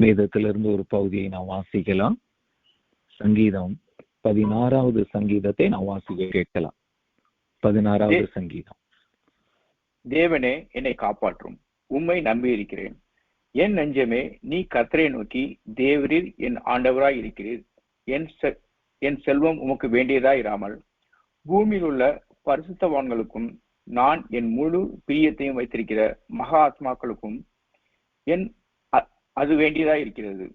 வேதத்திலிருந்து ஒரு பகுதியை நாம் வாசிக்கலாம். சங்கீதம் 16வது சங்கீதத்தை நாம் வாசிக்க கேட்கலாம். 16வது சங்கீதம். தேவனே, என்னை காப்பாற்றும், உம்மை நம்பி இருக்கிறேன். என் நெஞ்சமே, நீ கர்த்தரை நோக்கி, தேவரீர் என் ஆண்டவராய் இருக்கிறீர். என் செல்வம் உமக்கு வேண்டியதாய் இராமல் பூமியில் உள்ள பரிசுத்தவான்களுக்கும் நான் என் முழு பிரியத்தையும் வைத்திருக்கிற மகா ஆத்மாக்களுக்கும் அது வேண்டியதாய் இருக்கிறது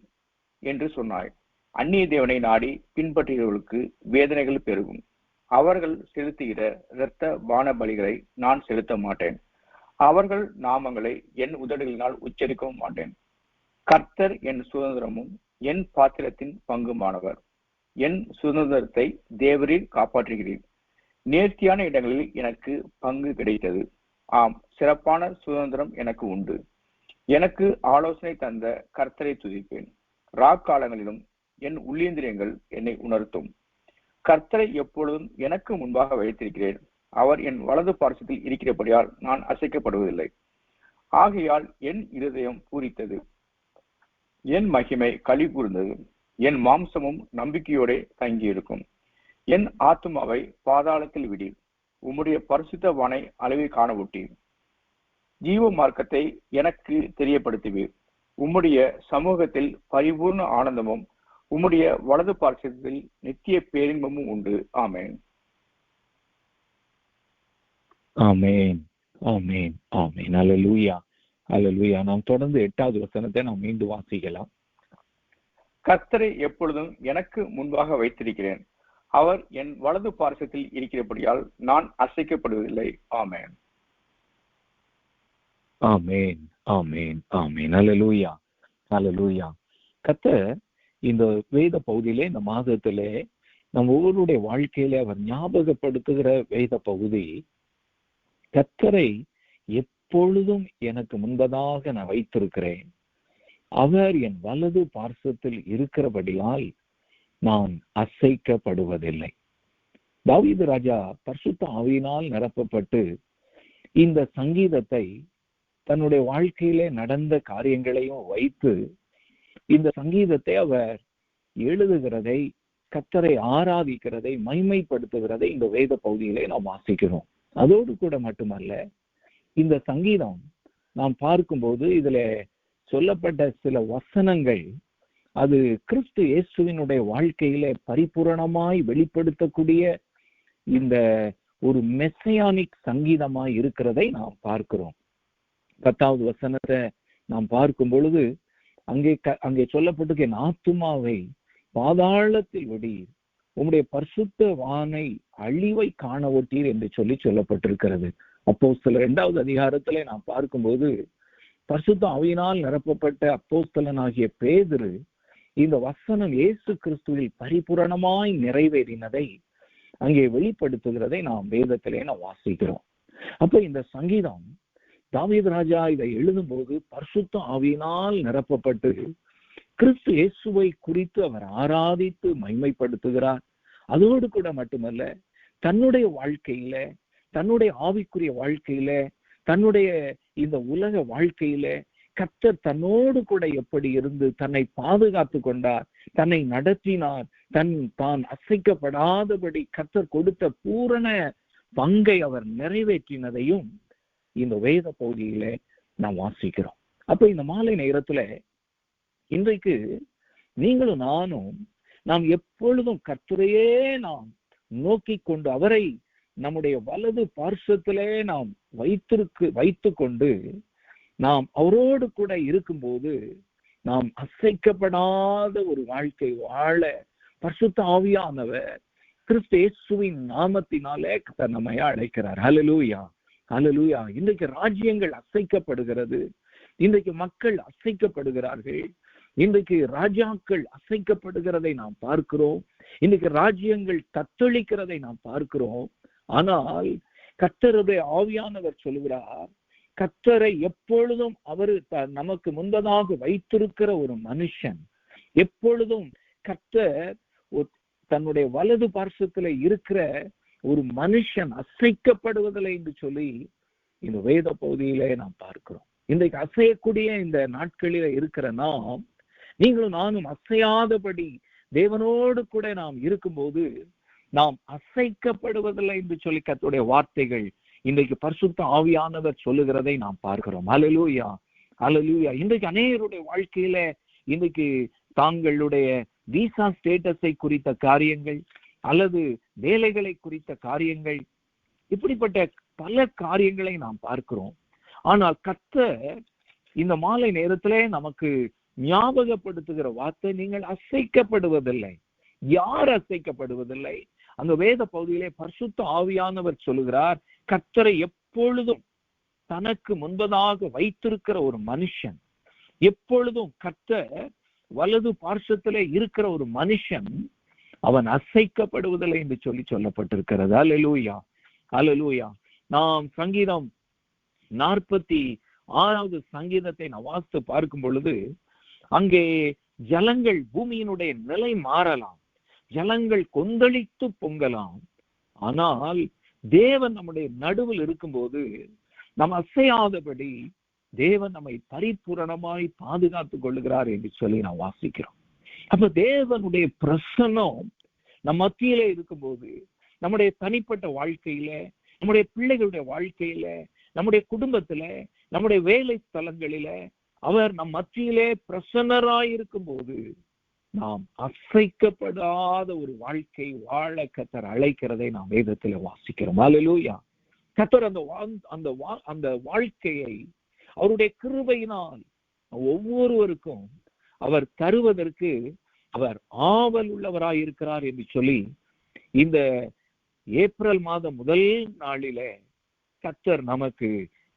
என்று சொன்னாய். அந்நிய தேவனை நாடி பின்பற்றுகிறவர்களுக்கு வேதனைகள் பெருகும். அவர்கள் செலுத்துகிற இரத்த பான பலிகளை நான் செலுத்த மாட்டேன். அவர்கள் நாமங்களை என் உதடுகளினால் உச்சரிக்கவும் மாட்டேன். கர்த்தர் என் சுதந்திரமும் என் பாத்திரத்தின் பங்குமானவர். என் சுதந்திரத்தை தேவரீர் காப்பாற்றுகிறீர். நேர்த்தியான இடங்களில் எனக்கு பங்கு கிடைத்தது. ஆம், சிறப்பான சுதந்திரம் எனக்கு உண்டு. எனக்கு ஆலோசனை தந்த கர்த்தரை துதிப்பேன். ராக்காலங்களிலும் என் உள்ளேந்திரியங்கள் என்னை உணர்த்தும். கர்த்தரை எப்பொழுதும் எனக்கு முன்பாக வைத்திருக்கிறேன். அவர் என் வலது பார்சத்தில் இருக்கிறபடியால் நான் அசைக்கப்படுவதில்லை. ஆகையால் என் இருதயம் பூரித்தது, என் மகிமை களி கூர்ந்தது. என் மாம்சமும் நம்பிக்கையோட தங்கியிருக்கும். என் ஆத்துமாவை பாதாளத்தில் விடீர். உம்முடைய பரிசுத்தவானை அளவை காணவிட்டீர். ஜீவ மார்க்கத்தை எனக்கு தெரியப்படுத்துவீர். உம்முடைய சமூகத்தில் பரிபூர்ண ஆனந்தமும் உம்முடைய வலது பார்சத்தில் நித்திய பேரின்பமும் உண்டு. ஆமேன், ஆமேன், ஆமேன், ஆமேன். அல்லேலூயா, அல்லேலூயா. நாம் தொடர்ந்து 8வது வசனத்தை நாம் மீண்டும் வாசிக்கலாம். கர்த்தரை எப்பொழுதும் எனக்கு முன்பாக வைத்திருக்கிறேன். அவர் என் வலது பார்சத்தில் இருக்கிறபடியால் நான் அசைக்கப்படுவதில்லை. ஆமேன், ஆமேன், ஆமேன், ஆமேன். அல்லேலூயா, அல்லேலூயா. கர்த்தர் இந்த வேத பகுதியிலே, இந்த மாதத்திலே நம்ம ஒவ்வொருடைய வாழ்க்கையில அவர் ஞாபகப்படுத்துகிற வேத பகுதி, கர்த்தரை எப்பொழுதும் எனக்கு முன்பதாக நான் வைத்திருக்கிறேன். அவர் என் வலது பார்சத்தில் இருக்கிறபடியால் நான் அசைக்கப்படுவதில்லை. தாவீது ராஜா பரிசுத்த ஆவியினால் நிரப்பப்பட்டு இந்த சங்கீதத்தை தன்னுடைய வாழ்க்கையிலே நடந்த காரியங்களையும் வைத்து இந்த சங்கீதத்தை அவர் எழுதுகிறதை, கர்த்தரை ஆராதிக்கிறதை, மகிமைப்படுத்துகிறதை இந்த வேத பகுதியிலே நாம் வாசிக்கிறோம். அதோடு கூட மட்டுமல்ல, இந்த சங்கீதம் நாம் பார்க்கும்போது இதுல சொல்லப்பட்ட சில வசனங்கள் அது கிறிஸ்து இயேசுவினுடைய வாழ்க்கையில பரிபூரணமாய் வெளிப்படுத்தக்கூடிய இந்த ஒரு மெசையானிக் சங்கீதமாய் இருக்கிறதை நாம் பார்க்கிறோம். 10வது வசனத்தை நாம் பார்க்கும் பொழுது அங்கே சொல்லப்பட்டிருக்க, என் ஆத்துமாவை பாதாளத்தில் விடீர், உம்முடைய பரிசுத்த வானை அழிவை காண ஒட்டீர் என்று சொல்லப்பட்டிருக்கிறது. அப்போஸ்தலர் 2வது அதிகாரத்திலே நாம் பார்க்கும்போது பரிசுத்த ஆவியினால் நிரப்பப்பட்ட அப்போஸ்தலனாகிய பேதுரு இந்த வசனம் இயேசு கிறிஸ்துவில் பரிபூரணமாய் நிறைவேறினதை அங்கே வெளிப்படுத்துகிறதை நாம் வேதத்திலே நாம் வாசிக்கிறோம். அப்ப இந்த சங்கீதம் தாவீது ராஜா இதை எழுதும் போது பரிசுத்த ஆவியினால் நிரப்பப்பட்டு கிறிஸ்து இயேசுவை குறித்து அவர் ஆராதித்து மகிமைப்படுத்துகிறார். அதோடு கூட மட்டுமல்ல, தன்னுடைய வாழ்க்கையில, தன்னுடைய ஆவிக்குரிய வாழ்க்கையில, தன்னுடைய இந்த உலக வாழ்க்கையில கர்த்தர் தன்னோடு கூட எப்படி இருந்து தன்னை பாதுகாத்து கொண்டார், தன்னை நடத்தினார், தான் அசைக்கப்படாதபடி கர்த்தர் கொடுத்த பூரண பங்கை அவர் நிறைவேற்றினதையும் இந்த வேத பகுதியில நாம் வாசிக்கிறோம். அப்ப இந்த மாலை நேரத்துல இன்றைக்கு நீங்களும் நானும் நாம் எப்பொழுதும் கர்த்தரையே நாம் நோக்கி கொண்டு அவரை நம்முடைய வலது பார்சத்திலே நாம் வைத்து கொண்டு நாம் அவரோடு கூட இருக்கும்போது நாம் அசைக்கப்படாத ஒரு வாழ்க்கை வாழ பரிசுத்த ஆவியானவர் கிறிஸ்து இயேசுவின் நாமத்தினாலே நம்மை அழைக்கிறார். ஹல்லேலூயா, ஹல்லேலூயா. இன்றைக்கு ராஜ்யங்கள் அசைக்கப்படுகிறது, இன்றைக்கு மக்கள் அசைக்கப்படுகிறார்கள், இன்றைக்கு ராஜாக்கள் அசைக்கப்படுகிறதை நாம் பார்க்கிறோம், இன்றைக்கு ராஜ்யங்கள் தத்தளிக்கிறதை நாம் பார்க்கிறோம். ஆனால் கர்த்தருடைய ஆவியானவர் சொல்லுகிறார், கர்த்தரை எப்பொழுதும் அவரு நமக்கு முன்பதாக வைத்திருக்கிற ஒரு மனுஷன், எப்பொழுதும் கர்த்தர் தன்னுடைய வலது பார்சத்துல இருக்கிற ஒரு மனுஷன் அசைக்கப்படுவதில்லை என்று சொல்லி இந்த வேத பகுதியிலே நாம் பார்க்கிறோம். இன்றைக்கு அசையக்கூடிய இந்த நாட்களில இருக்கிற நாம் நீங்களும் நானும் அசையாதபடி தேவனோடு கூட நாம் இருக்கும்போது நாம் அசைக்கப்படுவதில்லை என்று சொல்லி கர்த்தருடைய வார்த்தைகள் இன்றைக்கு பரிசுத்த ஆவியானவர் சொல்லுகிறதை நாம் பார்க்கிறோம். அல்லேலூயா, அல்லேலூயா. இன்றைக்கு அநேகருடைய வாழ்க்கையில இன்றைக்கு தாங்களுடைய விசா ஸ்டேட்டஸை குறித்த காரியங்கள் அல்லது வேலைகளை குறித்த காரியங்கள், இப்படிப்பட்ட பல காரியங்களை நாம் பார்க்கிறோம். ஆனால் கர்த்தர் இந்த மாலை நேரத்திலே நமக்கு ஞாபகப்படுத்துகிற வார்த்தை, நீங்கள் அசைக்கப்படுவதில்லை. யார் அசைக்கப்படுவதில்லை? அந்த வேத பகுதியிலே பரிசுத்த ஆவியானவர் சொல்லுகிறார், கர்த்தரை எப்பொழுதும் தனக்கு முன்பதாக வைத்திருக்கிற ஒரு மனுஷன், எப்பொழுதும் கர்த்தர் வலது பார்சத்திலே இருக்கிற ஒரு மனுஷன், அவன் அசைக்கப்படுவதில்லை என்று சொல்லப்பட்டிருக்கிறது. அல்லேலூயா, அல்லேலூயா. நாம் சங்கீதம் 46வது சங்கீதத்தை நான் வாசித்து பார்க்கும் பொழுது, அங்கே ஜலங்கள், பூமியினுடைய நிலை மாறலாம், ஜலங்கள் கொந்தளித்து பொங்கலாம், ஆனால் தேவன் நம்முடைய நடுவில் இருக்கும்போது நாம் அசையாதபடி தேவன் நம்மை பரிபூரணமாய் பாதுகாத்துக் கொள்ளுகிறார் என்று சொல்லி நாம் வாசிக்கிறோம். அப்ப தேவனுடைய பிரசன்னம் நம் மத்தியிலே இருக்கும்போது, நம்முடைய தனிப்பட்ட வாழ்க்கையில, நம்முடைய பிள்ளைகளுடைய வாழ்க்கையில, நம்முடைய குடும்பத்தில, நம்முடைய வேலை ஸ்தலங்களில அவர் நம் மத்தியிலே பிரசன்னராயிருக்கும் போது நாம் அசைக்கப்படாத ஒரு வாழ்க்கை வாழ கர்த்தர் அழைக்கிறதை நாம் வேதத்திலே வாசிக்கிறோம். அல்லேலூயா. கர்த்தர் அந்த வாழ்க்கையை அவருடைய கிருபையினால் ஒவ்வொருவருக்கும் அவர் தருவதற்கு அவர் ஆவல் உள்ளவராயிருக்கிறார் என்று சொல்லி இந்த ஏப்ரல் மாதம் முதல் நாளிலே கர்த்தர் நமக்கு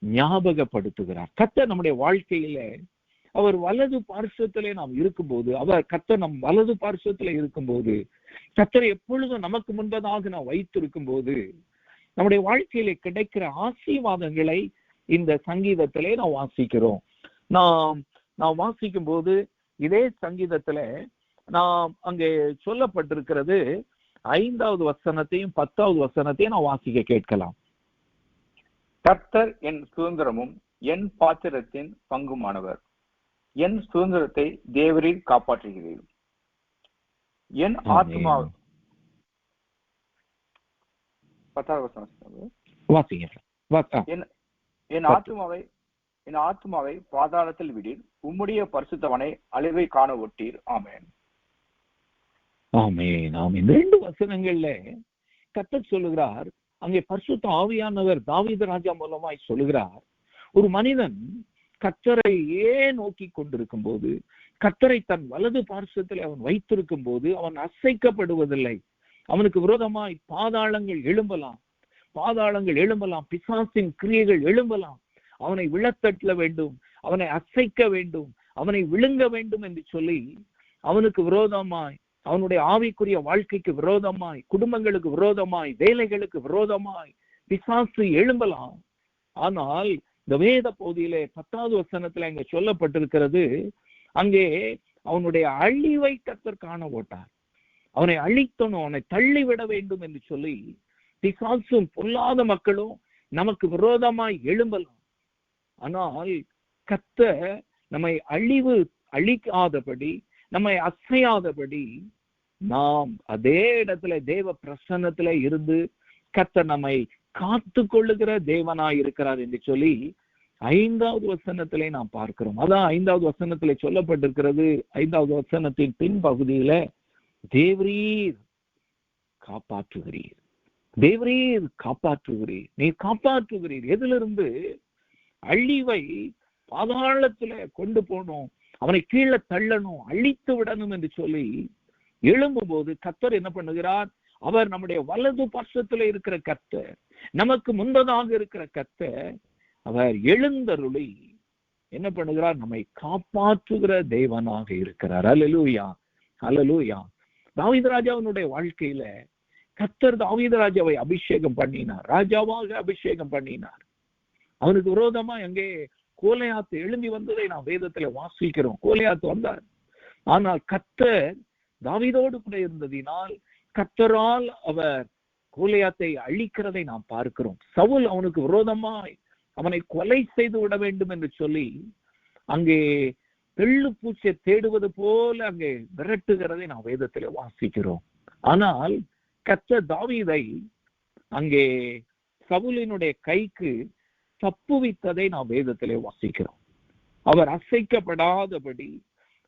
ஞாபகப்படுத்துகிறார். கர்த்தர் நம்முடைய வாழ்க்கையில அவர் வலது பார்சத்திலே நாம் இருக்கும்போது, கர்த்தர் நம் வலது பார்சத்திலே இருக்கும்போது, கர்த்தரை எப்பொழுதும் நமக்கு முன்பதாக நாம் வைத்திருக்கும் போது நம்முடைய வாழ்க்கையில கிடைக்கிற ஆசீர்வாதங்களை இந்த சங்கீதத்திலே நாம் வாசிக்கிறோம். நாம் வாசிக்கும் போது இதே சங்கீதத்துல நாம் அங்கே சொல்லப்பட்டிருக்கிறது 5வது வசனத்தையும் 10வது வசனத்தையும் நான் வாசிக்க கேட்கலாம். கர்த்தர் என் சுதந்திரமும் என் பாத்திரத்தின் பங்குமானவர், என் சுதந்திரத்தை தேவரீர் காப்பாற்றுகிறீர். என் ஆத்மா 10வது வசனம் என் ஆத்மாவை பாதாளத்தில் விடீர், உம்முடைய பரிசுத்தவனை அழிவை காண ஒட்டீர். ஆமென், ஆமென், ஆமென். 2 வசனங்கள்ல கர்த்தர் சொல்லுகிறார், அங்கே பரிசுத்த ஆவியானவர் தாவீது ராஜா மூலமாய் சொல்லுகிறார், ஒரு மனிதன் கர்த்தரை நோக்கி கொண்டிருக்கும் போது, கர்த்தரை தன் வலது பார்சத்தில் அவன் வைத்திருக்கும் போது அவன் அசைக்கப்படுவதில்லை. அவனுக்கு விரோதமாய் பாதாளங்கள் எழும்பலாம், பிசாசின் கிரியைகள் எழும்பலாம், அவனை விழத்தட்ட வேண்டும், அவனை அசைக்க வேண்டும், அவனை விழுங்க வேண்டும் என்று சொல்லி அவனுக்கு விரோதமாய், அவனுடைய ஆவிக்குரிய வாழ்க்கைக்கு விரோதமாய், குடும்பங்களுக்கு விரோதமாய், வேலைகளுக்கு விரோதமாய் பிசாசு எழும்பலாம். ஆனால் இந்த வேத பகுதியிலே 10வது வசனத்துல அங்கே சொல்லப்பட்டிருக்கிறது, அங்கே அவனுடைய அழிவை கர்த்தர் காண ஓட்டார். அவனை அழித்தணும், அவனை தள்ளிவிட வேண்டும் என்று சொல்லி பிசாசும் பொல்லாத மக்களும் நமக்கு விரோதமாய் எழும்பலாம். ஆனால் கர்த்தர் நம்மை அழிக்காதபடி, நம்மை அசையாதபடி நாம் அதே இடத்துல தேவ பிரசன்னத்துல இருந்து கர்த்தர் நம்மை காத்து கொள்ளுகிற தேவனாய் இருக்கிறார் என்று சொல்லி 5வது வசனத்திலே நாம் பார்க்கிறோம். அதான் 5வது வசனத்திலே சொல்லப்பட்டிருக்கிறது. 5வது வசனத்தின் பின் பகுதியில தேவரீர் காப்பாற்றுகிறீர், தேவரீர் காப்பாற்றுகிறீர், நீர் காப்பாற்றுகிறீர். எதிலிருந்து? அழிவை பாதாளத்துல கொண்டு போகணும், அவனை கீழே தள்ளணும், அழித்து விடணும் என்று சொல்லி எழும்பும் போது கர்த்தர் என்ன பண்ணுகிறார்? அவர் நம்முடைய வலது பட்சத்துல இருக்கிற கர்த்தர், நமக்கு முன்பதாக இருக்கிற கர்த்தர், அவர் எழுந்தருளி என்ன பண்ணுகிறார்? நம்மை காப்பாற்றுகிற தேவனாக இருக்கிறார். அல்லேலூயா, அல்லேலூயா. தாவீது ராஜாவினுடைய வாழ்க்கையில கர்த்தர் தாவீது ராஜாவை அபிஷேகம் பண்ணினார், ராஜாவாக அபிஷேகம் பண்ணினார். அவனுக்கு விரோதமா எங்கே கோலியாத்து எழும்பி வந்ததை நாம் வேதத்துல வாசிக்கிறோம். கோலியாத்து வந்தார், ஆனால் கர்த்தர் தாவீதோடு கூட இருந்ததினால் கர்த்தரால் அவர் கோலியாத்தை அழிக்கிறதை நாம் பார்க்கிறோம். சவுல் அவனுக்கு விரோதமாய் அவனை கொலை செய்து விட வேண்டும் என்று சொல்லி அங்கே தெள்ளு பூச்சை தேடுவது போல அங்கே விரட்டுகிறதை நாம் வேதத்திலே வாசிக்கிறோம். ஆனால் கர்த்தர் தாவீதை அங்கே சவுலினுடைய கைக்கு தப்புவித்ததை நாம் வேதத்திலே வாசிக்கிறோம். அவர் அசைக்கப்படாதபடி,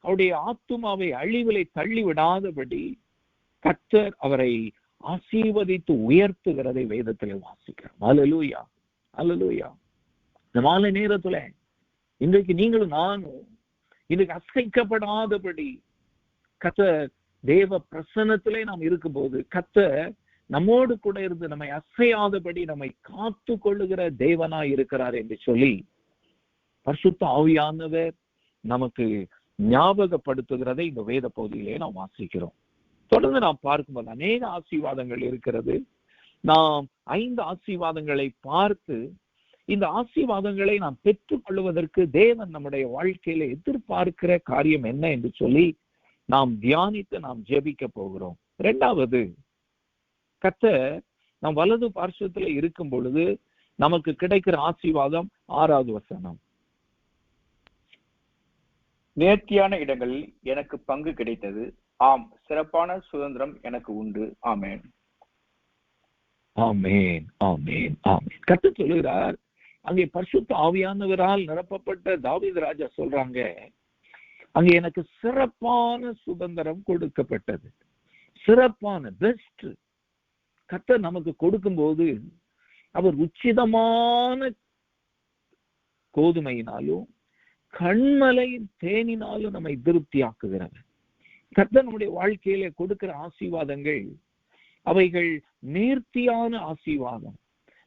அவருடைய ஆத்துமாவை அழிவிலை தள்ளிவிடாதபடி கர்த்தர் அவரை ஆசீர்வதித்து உயர்த்துகிறதை வேதத்திலே வாசிக்கிறோம். அல்லேலூயா, அல்லேலூயா. இந்த மாலை நேரத்துல இன்றைக்கு நீங்களும் நானும் இன்னைக்கு அசைக்கப்படாதபடி கர்த்தர் தேவ பிரசன்னத்திலே நாம் இருக்கும்போது கர்த்தர் நம்மோடு கூட இருந்து நம்மை அசையாதபடி நம்மை காத்து கொள்ளுகிற தேவனாய் இருக்கிறார் என்று சொல்லி பரிசுத்த ஆவியானவர் நமக்கு ஞாபகப்படுத்துகிறதை இந்த வேத பகுதியிலே நாம் வாசிக்கிறோம். தொடர்ந்து நாம் பார்க்கும்போது அநேக ஆசீர்வாதங்கள் இருக்கிறது. நாம் 5 ஆசீர்வாதங்களை பார்த்து இந்த ஆசீர்வாதங்களை நாம் பெற்றுக் கொள்வதற்கு தேவன் நம்முடைய வாழ்க்கையில எதிர்பார்க்கிற காரியம் என்ன என்று சொல்லி நாம் தியானித்து நாம் ஜெபிக்க போகிறோம். 2வது, கர்த்தர் நாம் வலது பார்শ্বத்துல இருக்கும் பொழுது நமக்கு கிடைக்கிற ஆசீர்வாதம் 6வது வசனம். நேர்த்தியான இடங்களில் எனக்கு பங்கு கிடைத்தது, ஆம் சிறப்பான சுதந்திரம் எனக்கு உண்டு. ஆமேன், ஆமேன், ஆமேன், ஆமேன். கர்த்தர் சொல்லுகிறார், அங்கே பரிசுத்த ஆவியானவரால் நிரப்பப்பட்ட தாவீது ராஜா சொல்றாங்க, அங்கே எனக்கு சிறப்பான சுதந்திரம் கொடுக்கப்பட்டது. சிறப்பான பெஸ்ட் கர்த்தர் நமக்கு கொடுக்கும் போது அவர் உச்சிதமான கோதுமையினாலும் கண்மலை தேனினாலும் நம்மை திருப்தி ஆக்குகிறார். கர்த்தர் நம்முடைய வாழ்க்கையில கொடுக்கிற ஆசீர்வாதங்கள் அவைகள் நேர்த்தியான ஆசீர்வாதம்.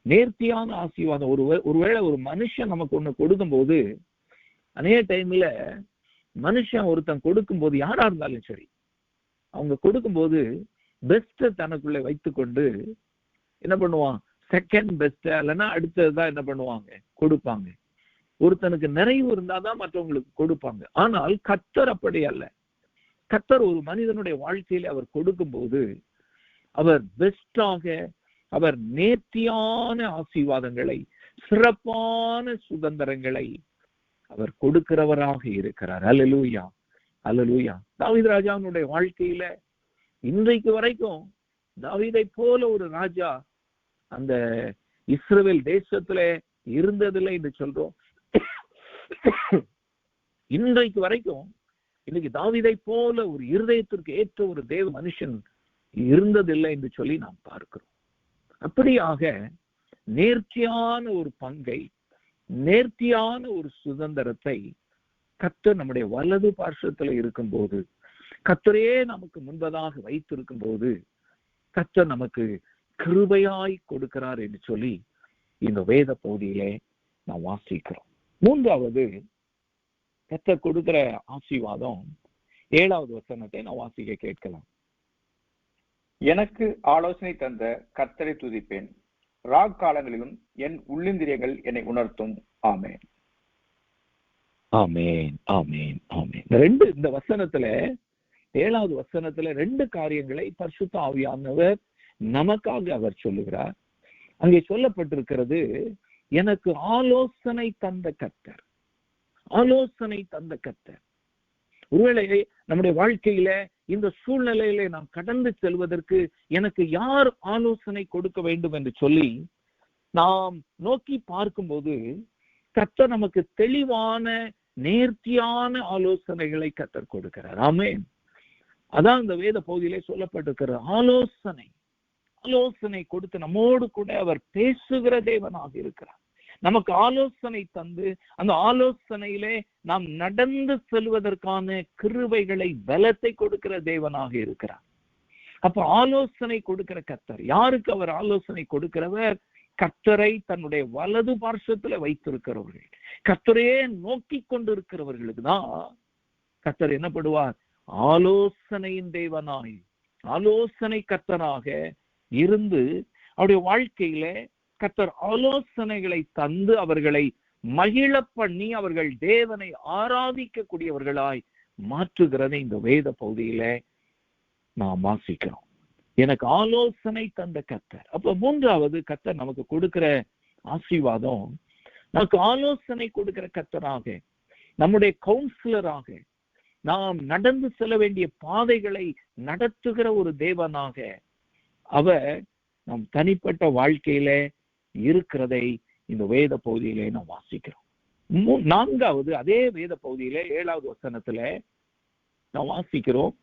நேர்த்தியான ஆசீர்வாதம். ஒருவேளை ஒரு மனுஷன் நமக்கு ஒண்ணு கொடுக்கும் போது, அநேக டைம்ல மனுஷன் ஒருத்தன் கொடுக்கும் போது, யாரா இருந்தாலும் சரி, அவங்க கொடுக்கும் போது பெஸ்ட தனக்குள்ள வைத்துக்கொண்டு என்ன பண்ணுவான், செகண்ட் பெஸ்ட் இல்லைன்னா அடுத்ததுதான் என்ன பண்ணுவாங்க, கொடுப்பாங்க. ஒருத்தனுக்கு நிறைவு இருந்தாதான் மற்றவங்களுக்கு கொடுப்பாங்க. ஆனால் கர்த்தர் அப்படி அல்ல. கர்த்தர் ஒரு மனிதனுடைய வாழ்க்கையில அவர் கொடுக்கும் போது அவர் பெஸ்டாக, அவர் நேர்த்தியான ஆசீர்வாதங்களை, சிறப்பான சுதந்திரங்களை அவர் கொடுக்கிறவராக இருக்கிறார். அல்லேலூயா, அல்லேலூயா. தாவீது ராஜாவினுடைய வாழ்க்கையில இன்றைக்கு வரைக்கும் தாவீதை போல ஒரு ராஜா அந்த இஸ்ரவேல் தேசத்துல இருந்ததில்லை என்று சொல்றோம். இன்றைக்கு வரைக்கும் இன்னைக்கு தாவீதை போல ஒரு இருதயத்திற்கு ஏற்ற ஒரு தேவ மனுஷன் இருந்ததில்லை என்று சொல்லி நாம் பார்க்கிறோம். அப்படியாக நேர்த்தியான ஒரு பங்கை, நேர்த்தியான ஒரு சுதந்திரத்தை கர்த்தர் நம்முடைய வலது பார்শ্বத்துல இருக்கும் போது, கர்த்தரே நமக்கு முன்பதாக வைத்திருக்கும் போது கர்த்தர் நமக்கு கிருபையாய் கொடுக்கிறார் என்று சொல்லி இந்த வேத பகுதியிலே நாம் வாசிக்கிறோம். 3வது, கர்த்தர் கொடுக்கிற ஆசீர்வாதம் 7வது வசனத்தை நான் வாசிக்க கேட்கலாம். எனக்கு ஆலோசனை தந்த கர்த்தரை துதிப்பேன், ராக் காலங்களிலும் என் உள்ளிந்திரியங்கள் என்னை உணர்த்தும். ஆமேன், ஆமேன், ஆமேன், ஆமேன். இந்த வசனத்துல 7வது வசனத்துல 2 காரியங்களை பரிசுத்த ஆவியானவர் நமக்காக அவர் சொல்லுகிறார். அங்கே சொல்லப்பட்டிருக்கிறது, எனக்கு ஆலோசனை தந்த கர்த்தர். ஆலோசனை தந்த கர்த்தர். ஒருவேளை நம்முடைய வாழ்க்கையில இந்த சூழ்நிலையில நாம் கடந்து செல்வதற்கு எனக்கு யார் ஆலோசனை கொடுக்க வேண்டும் என்று சொல்லி நாம் நோக்கி பார்க்கும்போது கர்த்தர் நமக்கு தெளிவான நேர்த்தியான ஆலோசனைகளை கர்த்தர் கொடுக்கிறார். ஆமென். அதான் இந்த வேத பகுதியிலே சொல்லப்பட்டிருக்கிற ஆலோசனை. ஆலோசனை கொடுத்து நம்மோடு கூட அவர் பேசுகிற தேவனாக இருக்கிறார். நமக்கு ஆலோசனை தந்து அந்த ஆலோசனையிலே நாம் நடந்து செல்வதற்கான கிருபைகளை, பலத்தை கொடுக்கிற தேவனாக இருக்கிறார். அப்ப ஆலோசனை கொடுக்கிற கர்த்தர். யாருக்கு அவர் ஆலோசனை கொடுக்கிறவர்? கர்த்தரை தன்னுடைய வலது பார்শ্বத்துல வைத்திருக்கிறவர்கள், கர்த்தரையே நோக்கி கொண்டிருக்கிறவர்களுக்கு தான் கர்த்தர் என்ன பண்ணுவார்? ஆலோசனையின் தேவனாய், ஆலோசனை கர்த்தராக இருந்து அவருடைய வாழ்க்கையில கர்த்தர் ஆலோசனைகளை தந்து அவர்களை மகிழ பண்ணி அவர்கள் தேவனை ஆராதிக்க கூடியவர்களாய் மாற்றுகிறதை இந்த வேத பகுதியில நாம் வாசிக்கிறோம். எனக்கு ஆலோசனை தந்த கர்த்தர். அப்ப 3வது கர்த்தர் நமக்கு கொடுக்கிற ஆசீர்வாதம், நமக்கு ஆலோசனை கொடுக்கிற கர்த்தராக நம்முடைய கவுன்சிலராக, நாம் நடந்து செல்ல வேண்டிய பாதைகளை நடத்துகிற ஒரு தேவனாக அவர் நம் தனிப்பட்ட வாழ்க்கையில இருக்கிறதை இந்த வேத பகுதியிலே நாம் வாசிக்கிறோம். நான்காவது, அதே வேத பகுதியில 7வது வசனத்துல நாம் வாசிக்கிறோம்,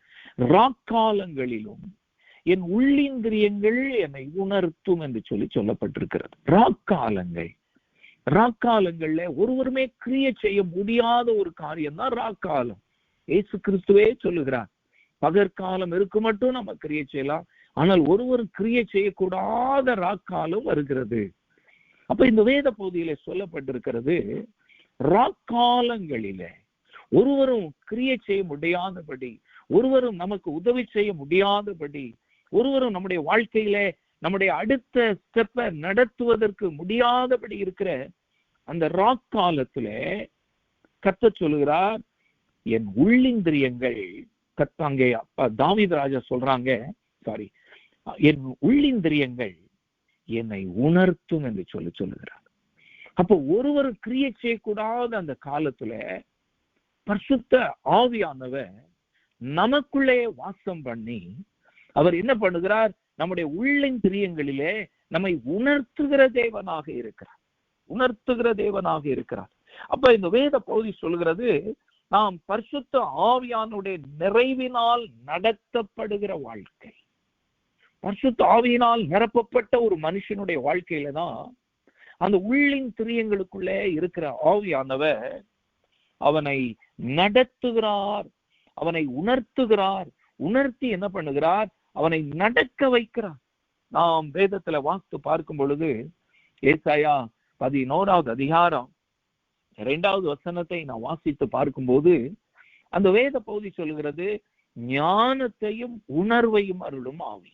ராக்காலங்களிலும் என் உள்ளிந்திரியங்கள் என்னை உணர்த்தும் என்று சொல்லப்பட்டிருக்கிறது. ராக்காலங்கள்ல ஒருவருமே கிரியை செய்ய முடியாத ஒரு காரியம் தான் ராக்காலம். இயேசு கிறிஸ்துவே சொல்லுகிறார், பகற்காலம் இருக்கு மட்டும் நம்ம கிரியை செய்யலாம், ஆனால் ஒருவரும் கிரியை செய்யக்கூடாத ராக்காலம் வருகிறது. அப்ப இந்த வேத பகுதியில சொல்லப்பட்டிருக்கிறது, ராக்காலங்களில ஒருவரும் கிரியை செய்ய முடியாதபடி, ஒருவரும் நமக்கு உதவி செய்ய முடியாதபடி, ஒருவரும் நம்முடைய வாழ்க்கையில நம்முடைய அடுத்த ஸ்டெப்பை நடத்துவதற்கு முடியாதபடி இருக்கிற அந்த ராக்காலத்துல கர்த்தர் சொல்லுகிறார், என் உள்ளிந்திரியங்கள், அங்கே தாவீது ராஜா சொல்றாங்க, என் உள்ளிந்திரியங்கள் என்னை உணர்த்தும் என்று சொல்லுகிறார். அப்போ ஒருவர் கிரியை செய்யக்கூடாத அந்த காலத்துல பரிசுத்த ஆவியானவர் நமக்குள்ளே வாசம் பண்ணி அவர் என்ன பண்ணுகிறார், நம்முடைய உள்ளிந்திரியங்களிலே நம்மை உணர்த்துகிற தேவனாக இருக்கிறார். அப்ப இந்த வேத பகுதி சொல்கிறது, நாம் பரிசுத்த ஆவியானுடைய நிறைவினால் நடத்தப்படுகிற வாழ்க்கை. பரிசுத்த ஆவியினால் நிரப்பப்பட்ட ஒரு மனுஷனுடைய வாழ்க்கையில தான் அந்த உள்ளிந்திரியங்களுக்குள்ளே இருக்கிற ஆவியானவர் அவனை நடத்துகிறார், அவனை உணர்த்துகிறார், உணர்த்தி என்ன பண்ணுகிறார், அவனை நடக்க வைக்கிறார். நாம் வேதத்துல வாசித்து பார்க்கும் பொழுது ஏசாயா 11வது அதிகாரம் 2வது வசனத்தை நான் வாசித்து பார்க்கும்போது அந்த வேத பகுதி சொல்கிறது, ஞானத்தையும் உணர்வையும் அருளும் ஆவி.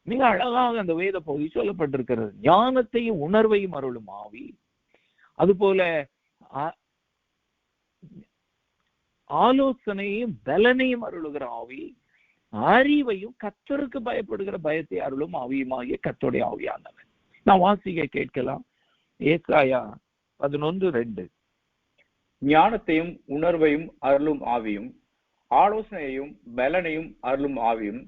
மிக அழகாக அந்த வேத பகுதி சொல்லப்பட்டிருக்கிறது, ஞானத்தையும் உணர்வையும் அருளும் ஆவி. அதுபோல ஆலோசனையும் பலனையும் அருளுகிற ஆவி, அறிவையும் கர்த்தருக்கு பயப்படுகிற பயத்தை அருளும் ஆவியுமாகிய கர்த்தருடைய ஆவியானவர். நான் வாசிக்க கேட்கலாம், ஏசாயா 11:2. ஞானத்தையும் உணர்வையும் அருளும் ஆவியும், ஆலோசனையையும் பலனையும் அருளும் ஆவியும்,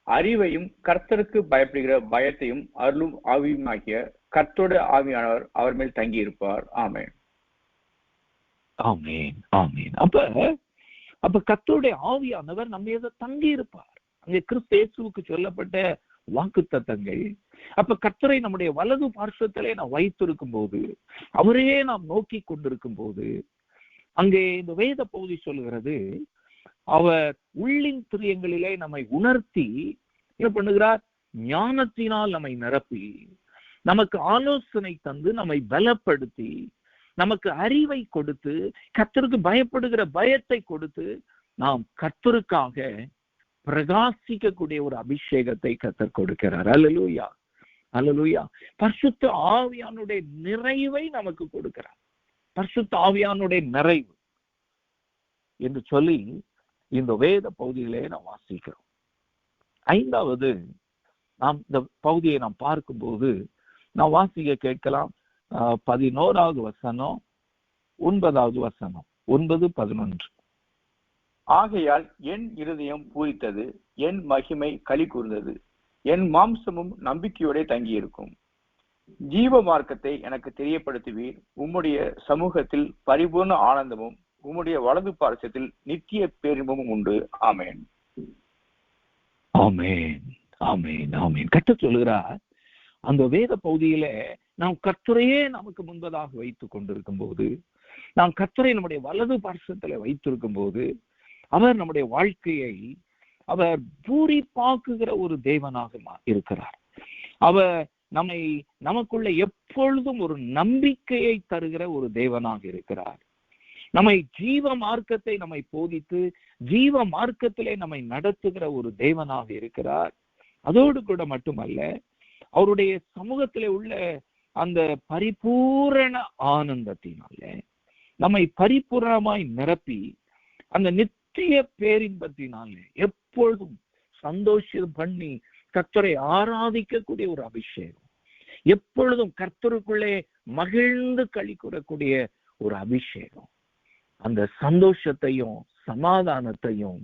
அறிவையும் கர்த்தருக்கு பயப்படுகிற பயத்தையும் அருளும் ஆவியுமாகிய கர்த்தருடைய ஆவியானவர் அவர் மேல் தங்கி இருப்பார். ஆமென். ஆமென், ஆமென். அப்ப கர்த்தருடைய ஆவியானவர் நம்ம மீது தங்கி இருப்பார். அங்கே கிறிஸ்து இயேசுவுக்கு சொல்லப்பட்ட வாக்குத்தத்தங்கள். அப்ப கர்த்தரை நம்முடைய வலது பார்শ্বத்திலே நாம் வைத்திருக்கும் போது, அவரே நாம் நோக்கி கொண்டிருக்கும் போது, அங்கே இந்த வேத பகுதி சொல்லுகிறது, அவர் உள்ளிந்திரியங்களிலே நம்மை உணர்த்தி என்ன பண்ணுகிறார், ஞானத்தினால் நம்மை நிரப்பி, நமக்கு ஆலோசனை தந்து, நம்மை பலப்படுத்தி, நமக்கு அறிவை கொடுத்து, கர்த்தருக்கு பயப்படுகிற பயத்தை கொடுத்து, நாம் கர்த்தருக்காக பிரகாசிக்கக்கூடிய ஒரு அபிஷேகத்தை கர்த்தர் கொடுக்கிறார். அல்லேலூயா, அல்லேலூயா. பரிசுத்த ஆவியானுடைய நிறைவை நமக்கு கொடுக்கிறார். பரிசுத்த ஆவியானுடைய நிறைவு என்று சொல்லி இந்த வேத பகுதியிலே நாம் வாசிக்கிறோம். 5வது, நாம் இந்த பகுதியை நாம் பார்க்கும்போது நாம் வாசிக்க கேட்கலாம், 11வது வசனம், 9வது வசனம், 9-11. ஆகையால் என் இருதயம் பூரித்தது, என் மகிமை களி கூர்ந்தது, என் மாம்சமும் நம்பிக்கையோட தங்கியிருக்கும். ஜீவ மார்க்கத்தை எனக்கு தெரியப்படுத்துவீர், உம்முடைய சமூகத்தில் பரிபூர்ண ஆனந்தமும் உம்முடைய வலது பார்சத்தில் நித்திய பேரின்பமும் உண்டு. ஆமென், ஆமென், ஆமென், ஆமென். கர்த்தர் சொல்கிறார், அந்த வேத பகுதியில நாம் கர்த்தரையே நமக்கு முன்பதாக வைத்துக் கொண்டிருக்கும் போது, நாம் கர்த்தரை நம்முடைய வலது பார்சத்துல வைத்திருக்கும் போது, அவர் நம்முடைய வாழ்க்கையை அவர் பூரிப்பாக்குகிற ஒரு தேவனாக இருக்கிறார். அவர் நமக்குள்ள எப்பொழுதும் ஒரு நம்பிக்கையை தருகிற ஒரு தேவனாக இருக்கிறார். நம்மை ஜீவ மார்க்கத்தை நம்மை போதித்து ஜீவ மார்க்கத்திலே நம்மை நடத்துகிற ஒரு தேவனாக இருக்கிறார். அதோடு கூட மட்டுமல்ல, அவருடைய சமூகத்திலே உள்ள அந்த பரிபூரண ஆனந்தத்தினால நம்மை பரிபூரணமாய் நிரப்பி, அந்த நித்திய பேரின்பத்தினாலே எப்பொழுதும் சந்தோஷம் பண்ணி கர்த்தரை ஆராதிக்கக்கூடிய ஒரு அபிஷேகம், எப்பொழுதும் கர்த்தருக்குள்ளே மகிழ்ந்து களி கூறக்கூடிய ஒரு அபிஷேகம். அந்த சந்தோஷத்தையும் சமாதானத்தையும்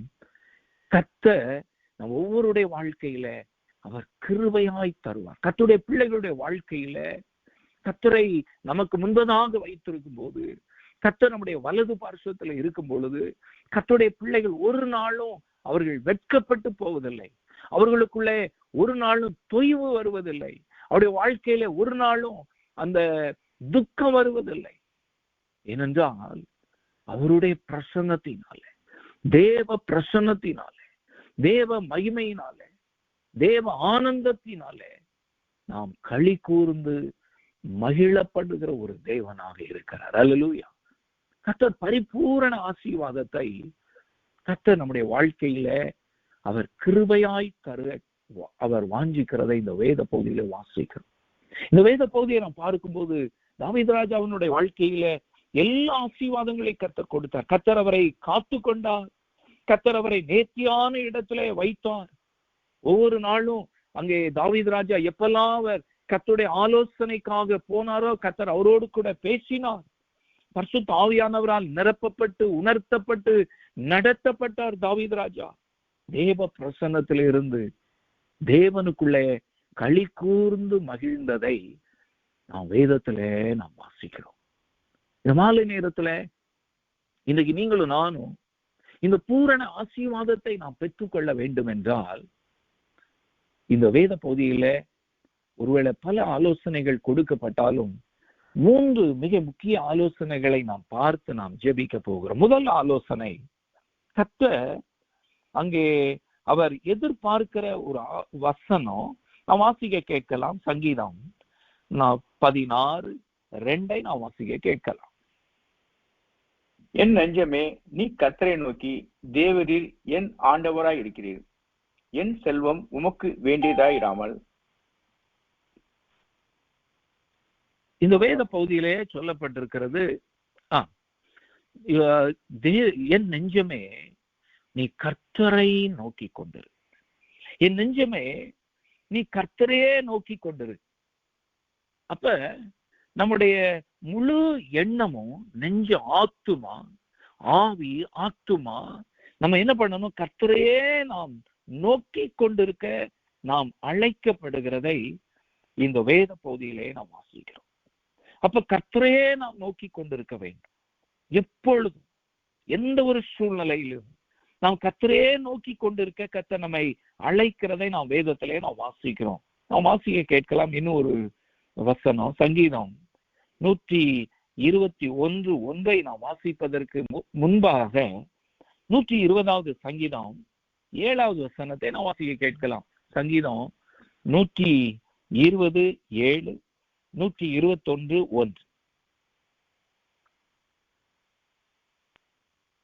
கர்த்தர் நம்ம ஒவ்வொருடைய வாழ்க்கையில அவர் கிருபையாய் தருவார். கர்த்தருடைய பிள்ளைகளுடைய வாழ்க்கையில கர்த்தரை நமக்கு முன்பதாக வைத்திருக்கும் போது, கர்த்தர் நம்முடைய வலது பார்শ্বத்துல இருக்கும் பொழுது, கர்த்தருடைய பிள்ளைகள் ஒரு நாளும் அவர்கள் வெட்கப்பட்டு போவதில்லை. அவர்களுக்குள்ளே ஒரு நாளும் தொய்வு வருவதில்லை. அவருடைய வாழ்க்கையில ஒரு நாளும் அந்த துக்கம் வருவதில்லை. ஏனென்றால் அவருடைய பிரசன்னத்தினாலே, தேவ பிரசன்னத்தினாலே, தேவ மகிமையினாலே, தேவ ஆனந்தத்தினாலே நாம் களி கூர்ந்து மகிழப்படுகிற ஒரு தேவனாக இருக்கிறார். அல்லேலூயா. கர்த்தர் பரிபூரண ஆசீர்வாதத்தை கர்த்தர் நம்முடைய வாழ்க்கையில அவர் கிருபையாய் தர அவர் வாஞ்சிக்கிறதை இந்த வேத பகுதியில வாசிக்கிறோம். இந்த வேத பகுதியை நாம் பார்க்கும்போது தாவீது ராஜாவினுடைய வாழ்க்கையில எல்லா ஆசீர்வாதங்களையும் கர்த்தர் கொடுத்தார். கர்த்தர் அவரை காத்து கொண்டார். கர்த்தர் அவரை நேர்த்தியான இடத்துல வைத்தார். ஒவ்வொரு நாளும் அங்கே தாவீது ராஜா எப்பெல்லாம் அவர் கர்த்தருடைய ஆலோசனைக்காக போனாரோ கர்த்தர் அவரோடு கூட பேசினார். பரிசுத்த ஆவியானவரால் நிரப்பப்பட்டு உணர்த்தப்பட்டு நடத்தப்பட்டார் தாவீது ராஜா. தேவ பிரசன்னத்தில இருந்து தேவனுக்குள்ளே களி கூர்ந்து மகிழ்ந்ததை நாம் வேதத்துல நாம் வாசிக்கிறோம். இந்த மாலை நேரத்துல இன்றைக்கு நீங்களும் நானும் இந்த பூரண ஆசீர்வாதத்தை நாம் பெற்றுக்கொள்ள வேண்டும் என்றால், இந்த வேத பகுதியில ஒருவேளை பல ஆலோசனைகள் கொடுக்கப்பட்டாலும் 3 மிக முக்கிய ஆலோசனைகளை நாம் பார்த்து நாம் ஜெபிக்க போகிறோம். முதல் ஆலோசனை, கர்த்தர் அங்கே அவர் எதிர்பார்க்கிற ஒரு வசனம் நாம் வாசிக்க கேட்கலாம். சங்கீதம் 16:2 நாம் வாசிக்க கேட்கலாம். என் நெஞ்சமே, நீ கர்த்தரை நோக்கி தேவரீர் என் ஆண்டவராய் இருக்கிறீர். என் செல்வம் உமக்கு வேண்டியதாயிராமல். இந்த வேத பகுதியிலே சொல்லப்பட்டிருக்கிறது, என் நெஞ்சமே நீ கர்த்தரை நோக்கி கொண்டிரு. என் நெஞ்சமே நீ கர்த்தரையே நோக்கி கொண்டிரு. அப்ப நம்முடைய முழு எண்ணமும் நெஞ்ச ஆத்துமா ஆவி ஆத்துமா நம்ம என்ன பண்ணணும்? கர்த்தரையே நாம் நோக்கி கொண்டிருக்க நாம் அழைக்கப்படுகிறதை இந்த வேத பகுதியிலே நாம் வாசிக்கிறோம். அப்ப கர்த்தரையே நாம் நோக்கி கொண்டிருக்க வேண்டும். எப்பொழுதும் எந்த ஒரு சூழ்நிலையிலும் நாம் கர்த்தரையே நோக்கி கொண்டிருக்க கர்த்தர் நம்மை அழைக்கிறதை நாம் வேதத்திலே நாம் வாசிக்கிறோம். நாம் வாசிக்க கேட்கலாம். இன்னும் ஒரு வசனம், சங்கீதம் 121:1 நாம் வாசிப்பதற்கு முன்பாக 120வது சங்கீதம் 7வது வசனத்தை நாம் வாசிக்க கேட்கலாம். சங்கீதம் 120:7, 121:1.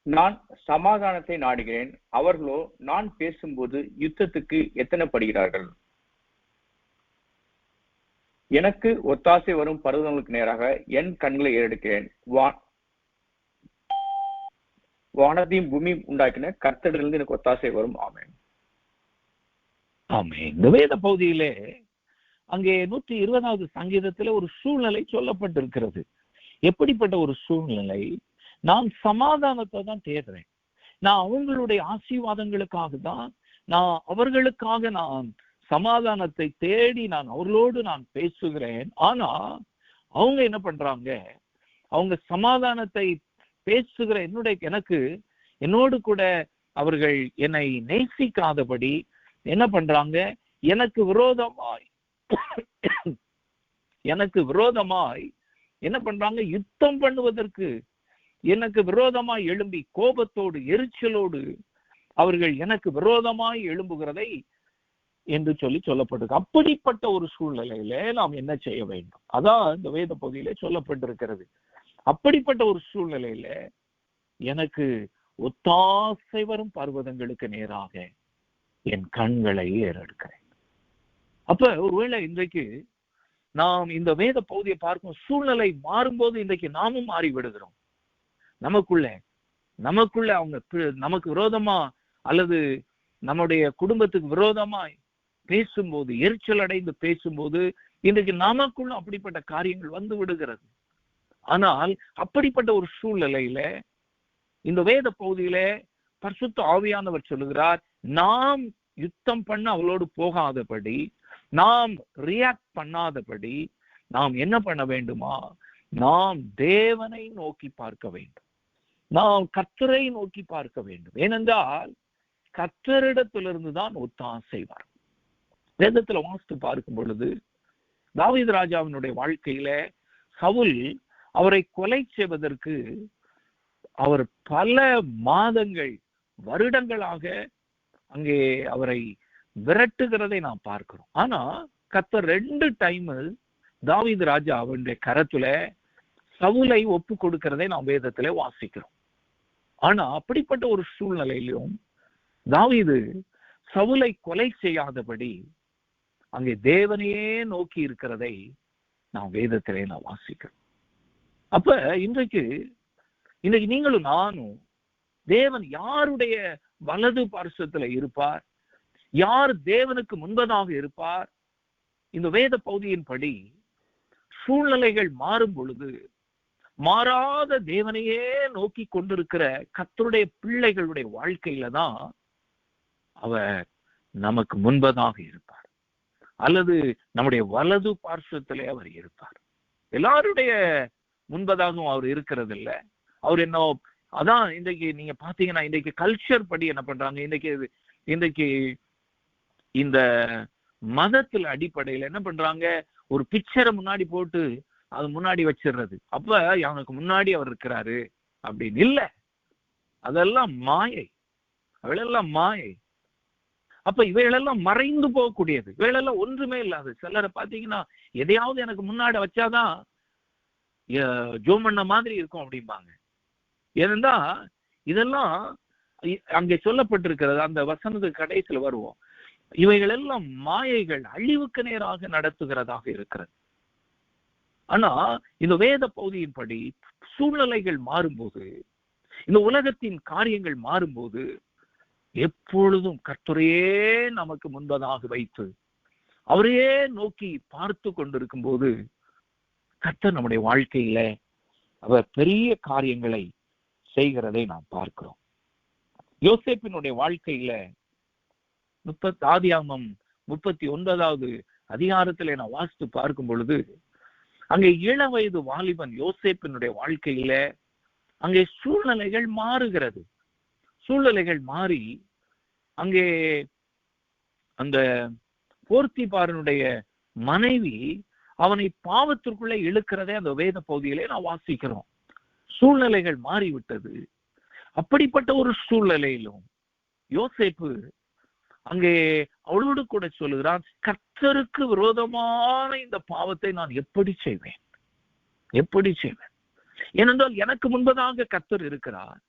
நான் சமாதானத்தை நாடுகிறேன், அவர்களோ நான் பேசும்போது யுத்தத்துக்கு எத்தனைப்படுகிறார்கள். எனக்கு ஒத்தாசை வரும் பர்வதங்களுக்கு நேராக என் கண்களை ஏறெடுக்கிறேன். வானத்தையும் பூமியும் உண்டாக்கின கர்த்தரிலிருந்து எனக்கு ஒத்தாசை வரும். ஆமென். ஆமென். இந்த வேத பகுதியிலே அங்கே 120வது சங்கீதத்துல ஒரு சூழ்நிலை சொல்லப்பட்டிருக்கிறது. எப்படிப்பட்ட ஒரு சூழ்நிலை? நான் சமாதானத்தை தான் தேடுறேன். நான் அவங்களுடைய ஆசீர்வாதங்களுக்காக தான், நான் அவர்களுக்காக நான் சமாதானத்தை தேடி நான் அவர்களோடு நான் பேசுகிறேன். ஆனா அவங்க என்ன பண்றாங்க? அவங்க சமாதானத்தை பேசுகிற என்னோடு கூட அவர்கள் என்னை நேசிக்காதபடி என்ன பண்றாங்க? எனக்கு விரோதமாய் என்ன பண்றாங்க? யுத்தம் பண்ணுவதற்கு எனக்கு விரோதமாய் எழும்பி கோபத்தோடு எரிச்சலோடு அவர்கள் எனக்கு விரோதமாய் எழும்புகிறதை என்று சொல்லப்பட்டிருக்கு. அப்படிப்பட்ட ஒரு சூழ்நிலையில நாம் என்ன செய்ய வேண்டும்? அதான் இந்த வேத பகுதியிலே சொல்லப்பட்டிருக்கிறது. அப்படிப்பட்ட ஒரு சூழ்நிலையில எனக்கு ஒத்தாசை வரும் பர்வதங்களுக்கு நேராக என் கண்களை ஏறெடுக்கிறேன். அப்ப ஒருவேளை இன்றைக்கு நாம் இந்த வேத பகுதியை பார்க்கும் சூழ்நிலை மாறும்போது இன்றைக்கு நாமும் மாறி விடுகிறோம். நமக்குள்ள அவங்க நமக்கு விரோதமா அல்லது நம்முடைய குடும்பத்துக்கு விரோதமாய் பேசும்போது, எரிச்சல் அடைந்து பேசும்போது இன்றைக்கு நமக்குள்ள அப்படிப்பட்ட காரியங்கள் வந்து விடுகிறது. ஆனால் அப்படிப்பட்ட ஒரு சூழ்நிலையில இந்த வேத பகுதியிலே பரிசுத்த ஆவியானவர் சொல்லுகிறார், நாம் யுத்தம் பண்ண அவளோடு போகாதபடி, நாம் ரியாக்ட் பண்ணாதபடி நாம் என்ன பண்ண வேண்டுமா? நாம் தேவனை நோக்கி பார்க்க வேண்டும், நாம் கர்த்தரை நோக்கி பார்க்க வேண்டும். ஏனென்றால் கர்த்தரிடத்திலிருந்து தான் ஒத்தாசை வரும். வேதத்துல வாசித்து பார்க்கும் பொழுது தாவீது ராஜாவினுடைய வாழ்க்கையில சவுல் அவரை கொலை செய்வதற்கு அவர் பல மாதங்கள், வருடங்களாக அங்கே அவரை விரட்டுகிறதை நாம் பார்க்கிறோம். ஆனா கர்த்தர் 2 டைம் தாவீது ராஜா அவருடைய கரத்துல சவுலை ஒப்பு கொடுக்கிறதை நாம் வேதத்திலே வாசிக்கிறோம். ஆனா அப்படிப்பட்ட ஒரு சூழ்நிலையிலும் தாவீது சவுலை கொலை செய்யாதபடி அங்கே தேவனையே நோக்கி இருக்கிறதை நாம் வேதத்திலே நாம் வாசிக்கிறோம். அப்ப இன்றைக்கு நீங்களும் நானும் தேவன் யாருடைய வலது பார்சத்துல இருப்பார், யார் தேவனுக்கு முன்பதாக இருப்பார்? இந்த வேத பகுதியின்படி சூழ்நிலைகள் மாறும் பொழுது மாறாத தேவனையே நோக்கி கொண்டிருக்கிற கர்த்தருடைய பிள்ளைகளுடைய வாழ்க்கையில தான் அவர் நமக்கு முன்பதாக இருப்பார், அல்லது நம்முடைய வலது பார்சத்திலே அவர் இருப்பார். எல்லாருடைய முன்பதாகவும் அவர் இருக்கிறது இல்லை. அவர் என்ன, அதான் இன்றைக்கு நீங்க பாத்தீங்கன்னா இன்றைக்கு கல்ச்சர் படி என்ன பண்றாங்க, இன்றைக்கு இந்த மதத்துல அடிப்படையில என்ன பண்றாங்க, ஒரு பிக்சரை முன்னாடி போட்டு அது முன்னாடி வச்சிடுறது. அப்ப அவனுக்கு முன்னாடி அவர் இருக்கிறாரு அப்படின்னு இல்ல, அதெல்லாம் மாயை, அவையெல்லாம் மாயை. அப்ப இவைகளெல்லாம் மறைந்து போகக்கூடியது, இவைகளெல்லாம் ஒன்றுமே இல்லாது. சிலரை பாத்தீங்கன்னா எதையாவது எனக்கு முன்னாடி வச்சாதான் ஜோம் பண்ண மாதிரி இருக்கும் அப்படிம்பாங்க. ஏனென்றா இதெல்லாம் அங்கே சொல்லப்பட்டிருக்கிறது, அந்த வசனத்துக்கு கடைசியில் வருவோம், இவைகள் எல்லாம் மாயைகள், அழிவுக்கு நேராக நடத்துகிறதாக இருக்கிறது. ஆனா இந்த வேத பகுதியின்படி சூழ்நிலைகள் மாறும்போது, இந்த உலகத்தின் காரியங்கள் மாறும்போது, எப்பொழுதும் கர்த்தரையே நமக்கு முன்பதாக வைத்து அவரையே நோக்கி பார்த்து கொண்டிருக்கும் போது கர்த்தர் நம்முடைய வாழ்க்கையில அவர் பெரிய காரியங்களை செய்கிறதை நாம் பார்க்கிறோம். யோசேப்பினுடைய வாழ்க்கையில ஆதியாகமம் 39வது அதிகாரத்திலே நான் வாசித்து பார்க்கும் பொழுது, அங்கே 7 வயது வாலிபன் யோசேப்பினுடைய வாழ்க்கையில அங்கே சூழ்நிலைகள் மாறுகிறது. சூழ்நிலைகள் மாறி அங்கே அந்த போர்த்திபாரனுடைய மனைவி அவனை பாவத்திற்குள்ளே இழுக்கிறதே அந்த வேத பகுதியிலே நான் வாசிக்கிறோம். சூழ்நிலைகள் மாறிவிட்டது. அப்படிப்பட்ட ஒரு சூழ்நிலையிலும் யோசேப்பு அங்கே அவளோடு கூட சொல்லுகிறான், கர்த்தருக்கு விரோதமான இந்த பாவத்தை நான் எப்படி செய்வேன்? ஏனென்றால் எனக்கு முன்பதாக கர்த்தர் இருக்கிறார்,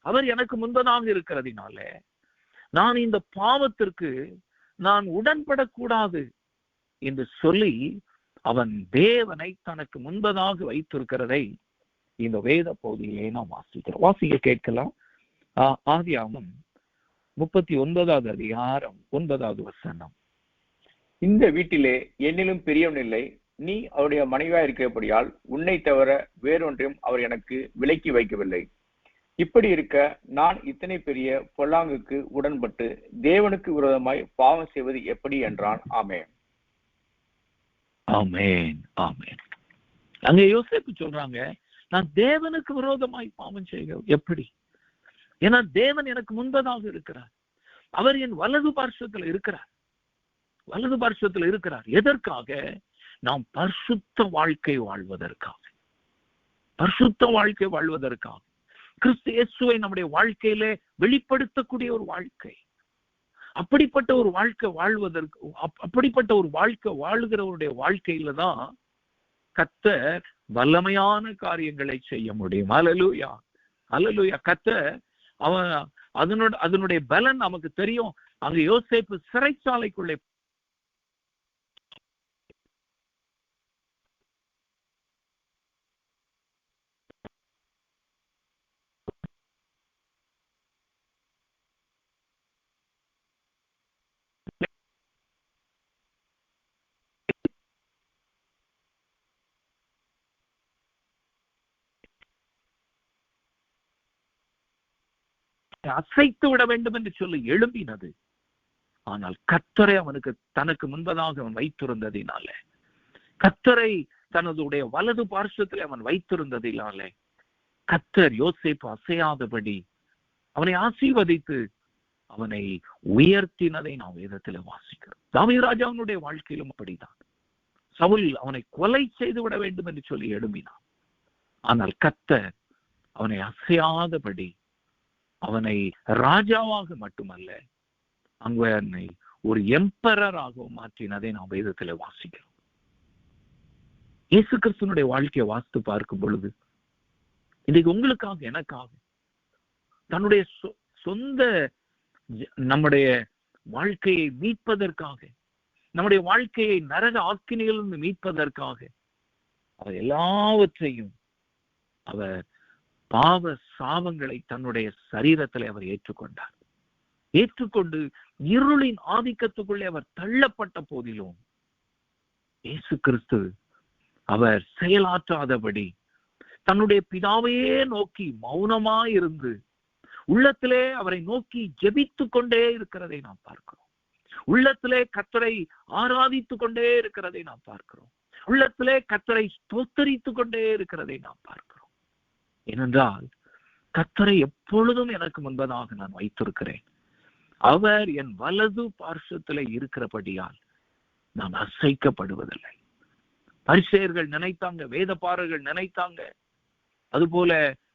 அவர் எனக்கு முன்பதாக இருக்கிறதுனால நான் இந்த பாவத்திற்கு நான் உடன்படக்கூடாது என்று சொல்லி அவன் தேவனை தனக்கு முன்பதாக வைத்திருக்கிறதை இந்த வேத பகுதியிலே நாம் வாசிக்கிறோம். வாசிக்க கேட்கலாம். ஆதியாகமம் 39வது அதிகாரம் 9வது வசனம். இந்த வீட்டிலே என்னிலும் பெரியவன் இல்லை, நீ அவருடைய மனைவியா இருக்கிறபடியால் உன்னை தவிர வேறொன்றையும் அவர் எனக்கு விலக்கி வைக்கவில்லை. இப்படி இருக்க நான் இத்தனை பெரிய பொல்லாங்குக்கு உடன்பட்டு தேவனுக்கு விரோதமாய் பாவம் செய்வது எப்படி என்றான். ஆமென். ஆமென். ஆமென். அங்க யோசேப்பு சொல்றாங்க, நான் தேவனுக்கு விரோதமாய் பாவம் செய்ய எப்படி? ஏன்னா தேவன் எனக்கு முன்பதாக இருக்கிறார், அவர் என் வலது பார்சத்தில் இருக்கிறார். எதற்காக? நாம் பரிசுத்த வாழ்க்கை வாழ்வதற்காக, கிறிஸ்து இயேசுவை நம்முடைய வாழ்க்கையிலே வெளிப்படுத்தக்கூடிய ஒரு வாழ்க்கை. அப்படிப்பட்ட ஒரு வாழ்க்கை வாழுகிறவருடைய வாழ்க்கையில தான் கர்த்தர் வல்லமையான காரியங்களை செய்ய முடியும். அல்லேலூயா, அல்லேலூயா. கர்த்தர் அவன் அதனுடைய பலன் நமக்கு தெரியும். அங்க யோசேப்பு சிறைச்சாலைக்குள்ளே அசைத்து விட வேண்டும் என்று சொல்லி எழும்பினது. ஆனால் கர்த்தரை அவனுக்கு தனக்கு முன்பதாக அவன் வைத்திருந்ததினால, கர்த்தரை தனதுடைய வலது பார்শ্বத்தில் அவன் வைத்திருந்ததினாலே, கர்த்தர் யோசேப்பு அசையாதபடி அவனை ஆசீர்வதித்து அவனை உயர்த்தினதை நாம் வேதத்தில் வாசிக்கிறோம். தாவீது ராஜாவினுடைய வாழ்க்கையிலும் அப்படிதான். சவுல் அவனை கொலை செய்து விட வேண்டும் என்று சொல்லி எழும்பினான். ஆனால் கர்த்தர் அவனை அசையாதபடி அவனை ராஜாவாக மட்டுமல்ல, அவனை ஒரு எம்பரராகவும் மாற்றினதை நாம் வேதத்தில் வாசிக்கிறோம். இயேசு கிறிஸ்துனுடைய வாழ்க்கையை வாசித்து பார்க்கும் பொழுது, இன்னைக்கு உங்களுக்காக எனக்காக தன்னுடைய சொந்த நம்முடைய வாழ்க்கையை மீட்பதற்காக, நம்முடைய வாழ்க்கையை நரக ஆக்கினையிலிருந்து மீட்பதற்காக அவர் எல்லாவற்றையும், அவர் பாவ சாபங்களை தன்னுடைய சரீரத்தில் அவர் ஏற்றுக்கொண்டார். ஏற்றுக்கொண்டு இருளின் ஆதிக்கத்துக்குள்ளே அவர் தள்ளப்பட்ட போதிலும் இயேசு கிறிஸ்து அவர் செயலாற்றாதபடி தன்னுடைய பிதாவையே நோக்கி மௌனமாயிருந்து உள்ளத்திலே அவரை நோக்கி ஜெபித்து கொண்டே இருக்கிறதை நாம் பார்க்கிறோம். உள்ளத்திலே கர்த்தரை ஆராதித்து கொண்டே இருக்கிறதை நாம் பார்க்கிறோம். உள்ளத்திலே கர்த்தரை ஸ்தோத்தரித்து கொண்டே இருக்கிறதை நாம் பார்க்கிறோம். ஏனென்றால் கர்த்தரை எப்பொழுதும் எனக்கு முன்பதாக நான் வைத்திருக்கிறேன். அவர் என் வலது பார்শ্বத்திலே இருக்கிறபடியால் நான் அசைக்கப்படுவதில்லை. பரிசேயர்கள் நினைத்தாங்க, வேதபாரர்கள் நினைத்தாங்க, அதுபோல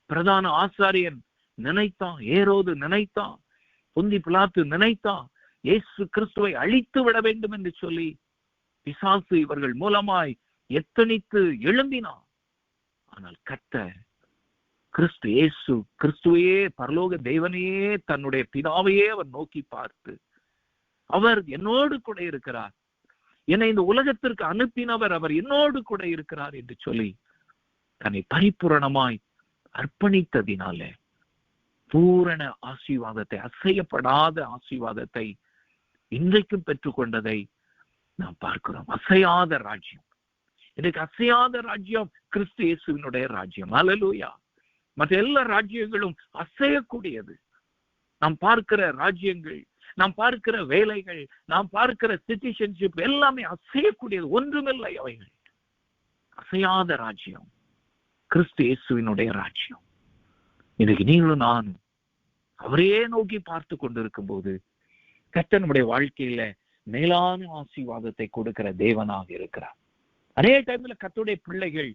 பிரதான ஆசாரியன் நினைத்தான், ஏரோது நினைத்தான், பொந்தி பிலாத்து நினைத்தான், இயேசு கிறிஸ்துவை அழித்து விட வேண்டும் என்று சொல்லி பிசாசு இவர்கள் மூலமாய் எத்தனித்து எழும்பினான். ஆனால் கர்த்தர் கிறிஸ்து இயேசு கிறிஸ்துவையே, பரலோக தேவனையே, தன்னுடைய பிதாவையே அவர் நோக்கி பார்த்து, அவர் என்னோடு கூட இருக்கிறார், என்னை இந்த உலகத்திற்கு அனுப்பினவர் அவர் என்னோடு கூட இருக்கிறார் என்று சொல்லி தன்னை பரிபூரணமாய் அர்ப்பணித்ததினால பூரண ஆசீர்வாதத்தை, அசையப்படாத ஆசீர்வாதத்தை இன்றைக்கும் பெற்றுக்கொண்டதை நாம் பார்க்கிறோம். அசையாத ராஜ்யம், இன்னைக்கு அசையாத ராஜ்யம் கிறிஸ்து இயேசுவினுடைய ராஜ்யம். அல்லேலூயா. மற்ற எல்லா ராஜ்யங்களும் அசையக்கூடியது. நாம் பார்க்கிற ராஜ்யங்கள், நாம் பார்க்கிற வேலைகள், நாம் பார்க்கிற சிட்டிசன்ஷிப் எல்லாமே அசையக்கூடியது, ஒன்றுமில்லை அவைகள். அசையாத ராஜ்யம் கிறிஸ்து இயேசுவினுடைய ராஜ்யம். இன்னைக்கு நீங்களும் நானும் அவரையே நோக்கி பார்த்து கொண்டிருக்கும் போது கர்த்தர் நம்முடைய வாழ்க்கையில மேலான ஆசீர்வாதத்தை கொடுக்கிற தேவனாக இருக்கிறார். அதே டைம்ல கர்த்தருடைய பிள்ளைகள்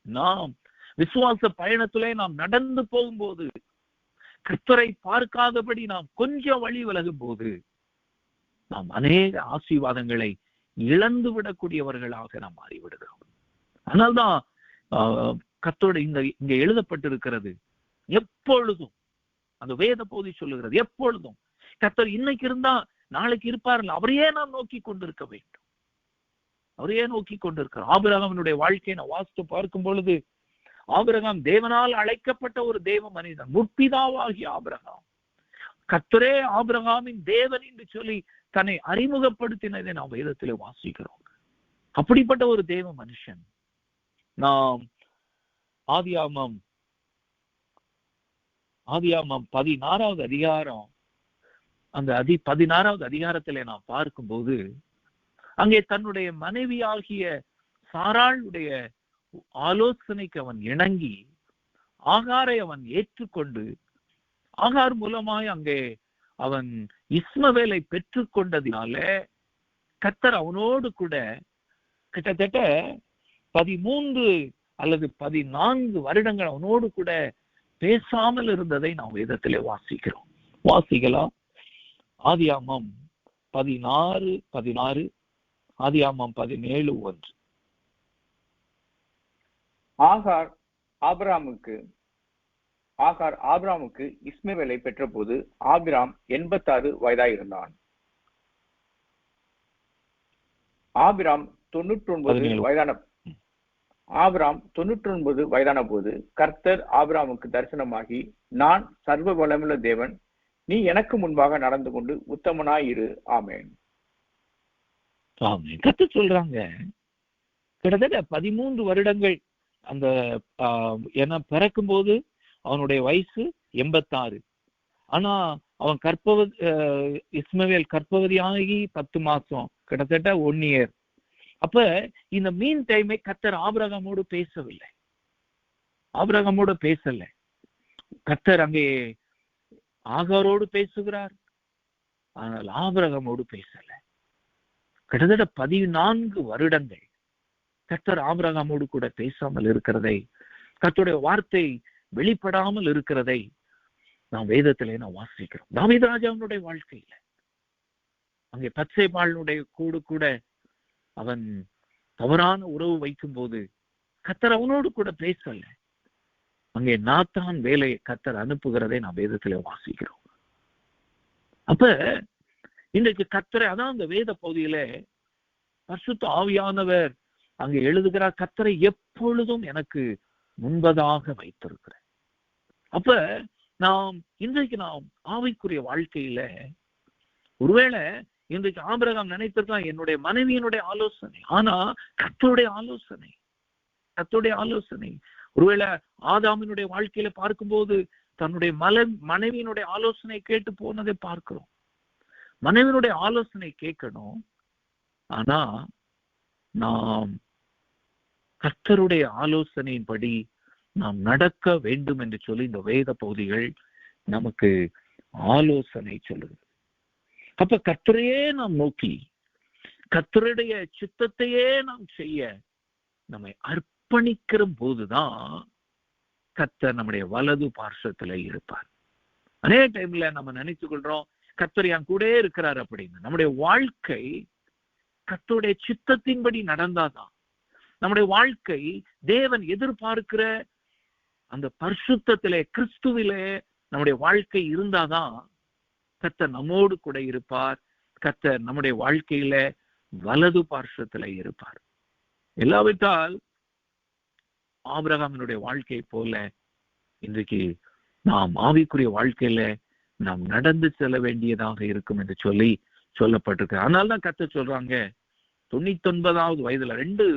நாம் விசுவாச பயணத்திலே நாம் நடந்து போகும்போது, கர்த்தரை பார்க்காதபடி நாம் கொஞ்சம் வழி விலகும் போது நாம் அநேக ஆசீர்வாதங்களை இழந்து விடக்கூடியவர்களாக நாம் மாறிவிடுகிறோம். அதனால்தான் கர்த்தரோட இங்க எழுதப்பட்டிருக்கிறது, எப்பொழுதும் அந்த வேத போதி சொல்லுகிறது, எப்பொழுதும் கர்த்தர் இன்னைக்கு இருந்தா நாளைக்கு இருப்பார்கள், அவரையே நாம் நோக்கி கொண்டிருக்க வேண்டும். அவரையே நோக்கி கொண்டிருக்கிறார். ஆபிரகாமினுடைய வாழ்க்கையை நான் வாசித்து பார்க்கும் பொழுது, ஆபிரகாம் தேவனால் அழைக்கப்பட்ட ஒரு தேவ மனிதன், முற்பிதாவாகிய ஆபிரகாம். கர்த்தரே ஆபிரகாமின் தேவன் என்று சொல்லி தன்னை அறிமுகப்படுத்தினதை நாம் வேதத்திலே வாசிக்கிறோம். அப்படிப்பட்ட ஒரு தேவ மனுஷன் நாம் ஆதியாகமம் 16வது அதிகாரம், அந்த 16வது அதிகாரத்திலே நாம் பார்க்கும்போது, அங்கே தன்னுடைய மனைவியாகிய சாராளுடைய ஆலோசனைக்கு அவன் இணங்கி ஆகாரை அவன் ஏற்றுக்கொண்டு, ஆகார் மூலமாய் அங்கே அவன் இஸ்மவேலை பெற்றுக்கொண்டதினால கர்த்தர் அவனோடு கூட கிட்டத்தட்ட 13 அல்லது 14 வருடங்கள் அவனோடு கூட பேசாமல் இருந்ததை நாம் வேதத்திலே வாசிக்கலாம். ஆதியாகமம் 16:16, ஆதியாகமம் 17:1. ஆகார் ஆபிராமுக்கு இஸ்மவேலை பெற்ற போது ஆபிராம் 86 வயதாயிருந்தான். ஆபிராம் 99 வயதான போது கர்த்தர் ஆபிராமுக்கு தரிசனமாகி, நான் சர்வ வல்லமையுள்ள தேவன், நீ எனக்கு முன்பாக நடந்து கொண்டு உத்தமனாய் இரு. ஆமென். கர்த்தர் சொல்றாங்க, கிட்டத்தட்ட 13 வருடங்கள் அந்த பிறக்கும் போது அவனுடைய வயசு 86. ஆனா அவன் இஸ்மவேல் கர்ப்பவதியாகி 10 மாசம், கிட்டத்தட்ட 1 year. அப்ப இந்த மீன் டைமை கர்த்தர் ஆபிரகாமோடு பேசவில்லை, ஆபிரகாமோடு பேசல. கர்த்தர் அங்கே ஆகாரோடு பேசுகிறார், ஆனால் ஆபிரகாமோடு பேசல. கிட்டத்தட்ட 14 வருடங்கள் கர்த்தர் ஆபிரகாமோடு கூட பேசாமல் இருக்கிறதை, கர்த்தருடைய வார்த்தை வெளிப்படாமல் இருக்கிறதை நாம் வேதத்திலே நாம் வாசிக்கிறோம். தாவீது ராஜாவினுடைய வாழ்க்கையில அங்கே பத்சேபாளுடைய கூட அவன் தவறான உறவு வைக்கும் போது கர்த்தர் அவனோடு கூட பேசல. அங்கே நாத்தான் வேலையை கர்த்தர் அனுப்புகிறதை நாம் வேதத்திலே வாசிக்கிறோம். அப்ப இன்றைக்கு கர்த்தரை, அதான் அந்த வேத பகுதியில பரிசுத்த ஆவியானவர் அங்கே எழுதுகிறார், கர்த்தரை எப்பொழுதும் எனக்கு முன்பதாக வைத்திருக்கிறேன். அப்ப இன்றைக்கு நாம் ஆவிக்குரிய வாழ்க்கையில ஒருவேளை இன்றைக்கு ஆபிரகாம் நினைத்திருக்கலாம் என்னுடைய மனைவியினுடைய ஆலோசனை, ஆனா கர்த்தருடைய ஆலோசனை. ஒருவேளை ஆதாமினுடைய வாழ்க்கையில பார்க்கும்போது தன்னுடைய மனைவியினுடைய ஆலோசனை கேட்டு போனதை பார்க்கிறோம். மனைவியினுடைய ஆலோசனை கேட்கணும், ஆனா நாம் கர்த்தருடைய ஆலோசனையின்படி நாம் நடக்க வேண்டும் என்று சொல்லி இந்த வேத பகுதிகள் நமக்கு ஆலோசனை சொல்லுது. அப்ப கர்த்தரையே நாம் நோக்கி கர்த்தருடைய சித்தத்தையே நாம் செய்ய நம்மை அர்ப்பணிக்கிற போதுதான் கர்த்தர் நம்முடைய வலது பார்சத்துல இருப்பார். அதே டைம்ல நம்ம நினைச்சு கொள்றோம் கர்த்தர் என் கூட இருக்கிறார் அப்படின்னு. நம்முடைய வாழ்க்கை கர்த்தருடைய சித்தத்தின்படி நடந்தாதான், நம்முடைய வாழ்க்கை தேவன் எதிர்பார்க்கிற அந்த பரிசுத்தத்திலே கிறிஸ்துவிலே நம்முடைய வாழ்க்கை இருந்தாதான் கர்த்தர் நம்மோடு கூட இருப்பார். கர்த்தர் நம்முடைய வாழ்க்கையில வலது பார்சத்துல இருப்பார். இல்லாவிட்டால் ஆபிரகாமினுடைய வாழ்க்கை போல இன்றைக்கு நாம் ஆவிக்குரிய வாழ்க்கையில நாம் நடந்து செல்ல வேண்டியதாக இருக்கும் என்று சொல்லி சொல்லப்பட்டிருக்கு. அதனால்தான் கர்த்தர் சொல்றாங்க 99வது வயதுல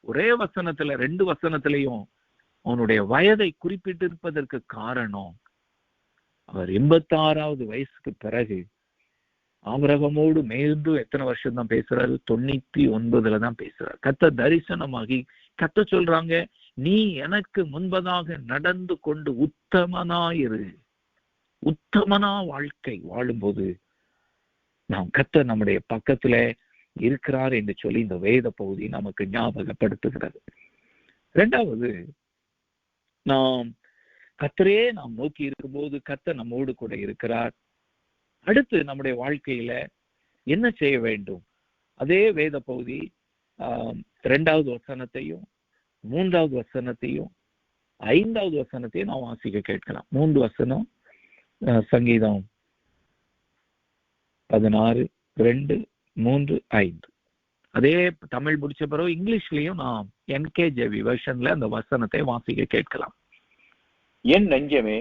ஒரே வசனத்துல 2 வசனத்திலையும் அவனுடைய வயதை குறிப்பிட்டிருப்பதற்கு காரணம், அவர் 86வது வயசுக்கு பிறகு ஆபிரகாமோடு மேலும் எத்தனை வருஷம் தான் பேசுறாரு? 99ல தான் பேசுறாரு. கர்த்தர் தரிசனமாகி கர்த்தர் சொல்றாங்க, நீ எனக்கு முன்பதாக நடந்து கொண்டு உத்தமனாயிரு. உத்தமனா வாழ்க்கை வாழும்போது நாம் கர்த்தர் நம்முடைய பக்கத்துல இருக்கிறார் என்று சொல்லி இந்த வேத பகுதி நமக்கு ஞாபகப்படுத்துகிறது. 2வது, நாம் கர்த்தரே நாம் நோக்கி இருக்கும்போது கர்த்தர் நம்மோடு கூட இருக்கிறார். அடுத்து நம்முடைய வாழ்க்கையில என்ன செய்ய வேண்டும்? அதே வேத பகுதி 2வது வசனத்தையும் 3வது வசனத்தையும் 5வது வசனத்தையும் நாம் வாசிக்க கேட்கலாம். 3 வசனம் சங்கீதம் 16, 2, 3, 5. அதே தமிழ் முடிச்ச பிறகு இங்கிலீஷ்லயும் நாம் NKJV வெர்ஷன்ல அந்த வசனத்தை வாசிக்க கேட்கலாம். என் நெஞ்சமே,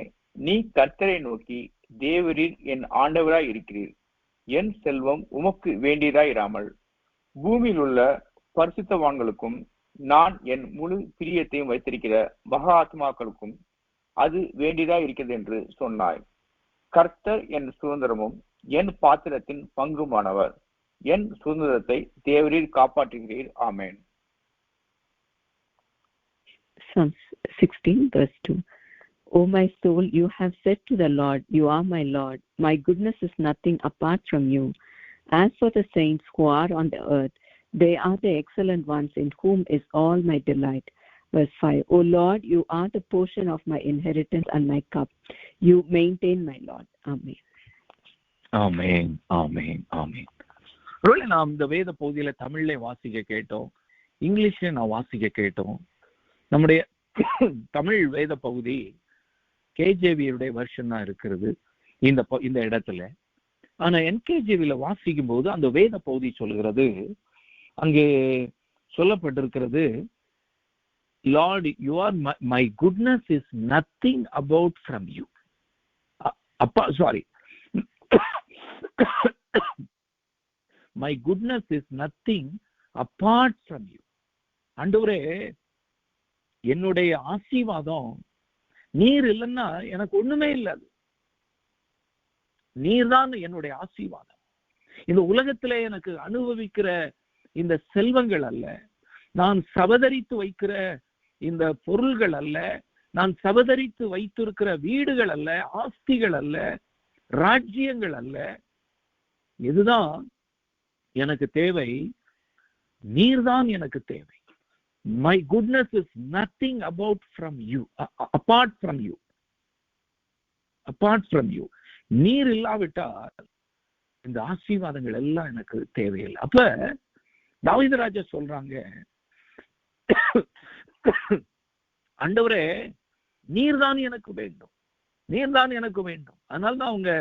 நீ கர்த்தரை நோக்கி தேவரீர் என் ஆண்டவராய் இருக்கிறீர். என் செல்வம் உமக்கு வேண்டியதாய் இராமல் பூமியில் உள்ள பரிசுத்தவான்களுக்கும் நான் என் முழு பிரியத்தையும் வைத்திருக்கிற மகா ஆத்மாக்களுக்கும் அது வேண்டியதாய் இருக்கிறது என்று சொன்னாய். கர்த்தர் என் சுதந்திரமும் என் பாத்திரத்தின் பங்குமானவர். என் சுதந்திரத்தை தேவரீர் காப்பாற்றுகிறீர். ஆமென். Psalms 16 verse 2. O my soul, you have said to the Lord, you are my Lord. My goodness is nothing apart from you. As for the saints who are on the earth, they are the excellent ones in whom is all my delight. Verse 5. O Lord, you are the portion of my inheritance and my cup. You maintain my Lord. Amen. ஆமென், ஆமென், ஆமென். ஒருவேளை நாம் இந்த வேத பகுதியில தமிழ்ல வாசிக்க கேட்டோம், இங்கிலீஷ்ல நான் வாசிக்க கேட்டோம். நம்முடைய தமிழ் வேத பகுதி KJV வெர்ஷன் தான் இருக்கிறது இந்த இடத்துல. ஆனா NKJV வாசிக்கும் போது அந்த வேத பகுதி சொல்லுகிறது, அங்கே சொல்லப்பட்டிருக்கிறது, Lord, you are my goodness is nothing about from you. My goodness is nothing apart from you. ஆண்டவரே, என்னுடைய ஆசீர்வாதம் நீர் இல்லைன்னா எனக்கு ஒண்ணுமே இல்லாது. நீர்தான் என்னுடைய ஆசீர்வாதம். இந்த உலகத்திலே எனக்கு அனுபவிக்கிற இந்த செல்வங்கள் அல்ல, நான் சபதரித்து வைக்கிற இந்த பொருள்கள் அல்ல, நான் சபதரித்து வைத்திருக்கிற வீடுகள் அல்ல, ஆஸ்திகள் அல்ல, ராஜ்யங்கள் அல்ல. இதுதான் எனக்கு தேவை, நீர்தான் எனக்கு தேவை. My goodness is nothing about from you, apart from you, apart from you. நீர் இல்லாவிட்டால் இந்த ஆசீர்வாதங்கள் எல்லாம் எனக்கு தேவையில்லை. அப்ப தாவீது ராஜா சொல்றாங்க, ஆண்டவரே நீர்தான் எனக்கு வேண்டும், நீர்தான் எனக்கு வேண்டும். அதனால்தான் அவங்க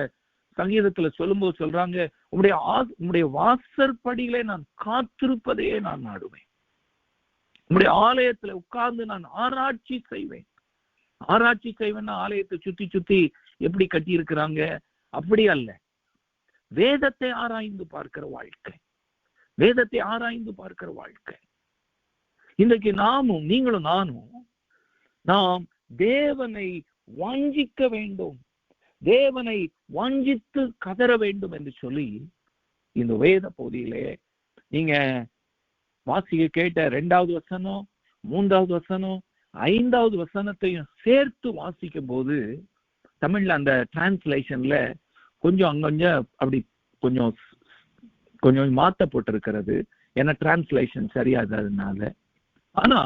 சங்கீதத்துல சொல்லும்போது சொல்றாங்க, உம்முடைய வாசற்படியிலே நான் காத்திருப்பதே நான் நாடுவேன், உம்முடைய ஆலயத்துல உட்கார்ந்து நான் ஆராய்ச்சி செய்வேன். ஆராய்ச்சி செய்வேன்னா ஆலயத்தை சுத்தி சுத்தி எப்படி கட்டி இருக்கிறாங்க அப்படி அல்ல, வேதத்தை ஆராய்ந்து பார்க்கிற வாழ்க்கை, வேதத்தை ஆராய்ந்து பார்க்கிற வாழ்க்கை. இன்றைக்கு நாமும் நீங்களும் நானும் நாம் தேவனை வாஞ்சிக்க வேண்டும், தேவனை வாஞ்சித்து கதற வேண்டும் என்று சொல்லி இந்த வேத பகுதியிலே நீங்க வாசிக்க கேட்ட 2வது வசனம், 3வது வசனம், 5வது வசனத்தையும் சேர்த்து வாசிக்கும் போது தமிழ்ல அந்த டிரான்ஸ்லேஷன்ல கொஞ்சம் அங்கொஞ்சம் அப்படி கொஞ்சம் கொஞ்சம் மாற்றப்பட்டிருக்கிறது, ஏன்னா டிரான்ஸ்லேஷன் சரியாததுனால. ஆனா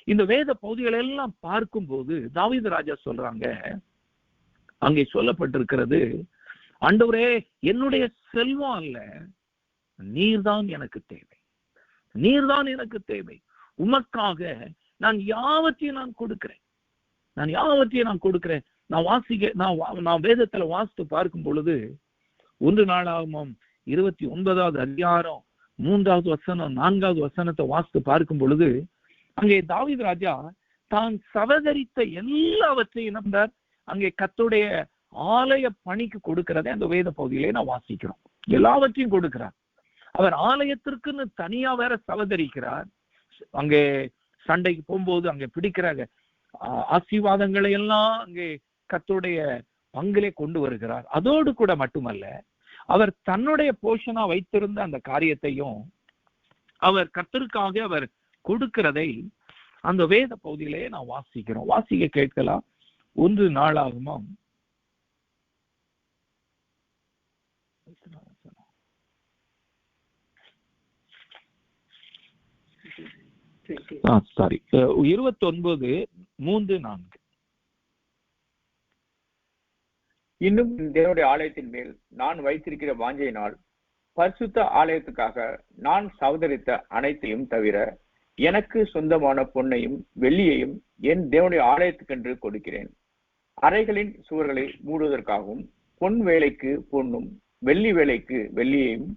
இந்த வேத பகுதிகள் எல்லாம் பார்க்கும்போது தாவீது ராஜா சொல்றாங்க, அங்கே சொல்லப்பட்டிருக்கிறது, ஆண்டவரே என்னுடைய செல்வம் அல்ல, நீர்தான் எனக்கு தேவை, நீர்தான் எனக்கு தேவை. உமக்காக நான் யாவற்றையும் நான் கொடுக்கிறேன், நான் யாவற்றையும் நான் கொடுக்கிறேன். நான் வேதத்துல வாசித்து பார்க்கும் பொழுது 1 நாளாகமம் 29வது அதிகாரம் 3வது வசனம் 4வது வசனத்தை வாசித்து பார்க்கும் பொழுது அங்கே தாவீது ராஜா தான் சவதரித்த எல்லாவற்றையும் நம்பர் அங்கே கர்த்தருடைய ஆலய பணிக்கு கொடுக்கிறதை அந்த வேத பகுதியிலே நான் வாசிக்கிறோம். எல்லாவற்றையும் கொடுக்கிறார். அவர் ஆலயத்திற்குன்னு தனியா வேற சவதரிக்கிறார். அங்கே சண்டைக்கு போகும்போது அங்கே பிடிக்கிறாங்க ஆசீர்வாதங்களை எல்லாம் அங்கே கர்த்தருடைய பங்கிலே கொண்டு வருகிறார். அதோடு கூட மட்டுமல்ல, அவர் தன்னுடைய போஷனா வைத்திருந்த அந்த காரியத்தையும் அவர் கர்த்தருக்காக அவர் கொடுக்கிறதை அந்த வேத பகுதியிலே நான் வாசிக்கிறோம். வாசிக்க கேட்கலாம். 1 நாளாகமம் 29:3-4. இன்னும் தேவனுடைய ஆலயத்தின் மேல் நான் வைத்திருக்கிற வாஞ்சையினால் பரிசுத்த ஆலயத்துக்காக நான் சவதரித்த அனைத்தையும் தவிர எனக்கு சொந்தமான பொன்னையும் வெள்ளியையும் என் தேவனுடைய ஆலயத்துக்கென்று கொடுக்கிறேன். அறைகளின் சுவர்களை மூடுவதற்காகவும் பொன் வேலைக்கு பொன்னும் வெள்ளி வேலைக்கு வெள்ளியையும்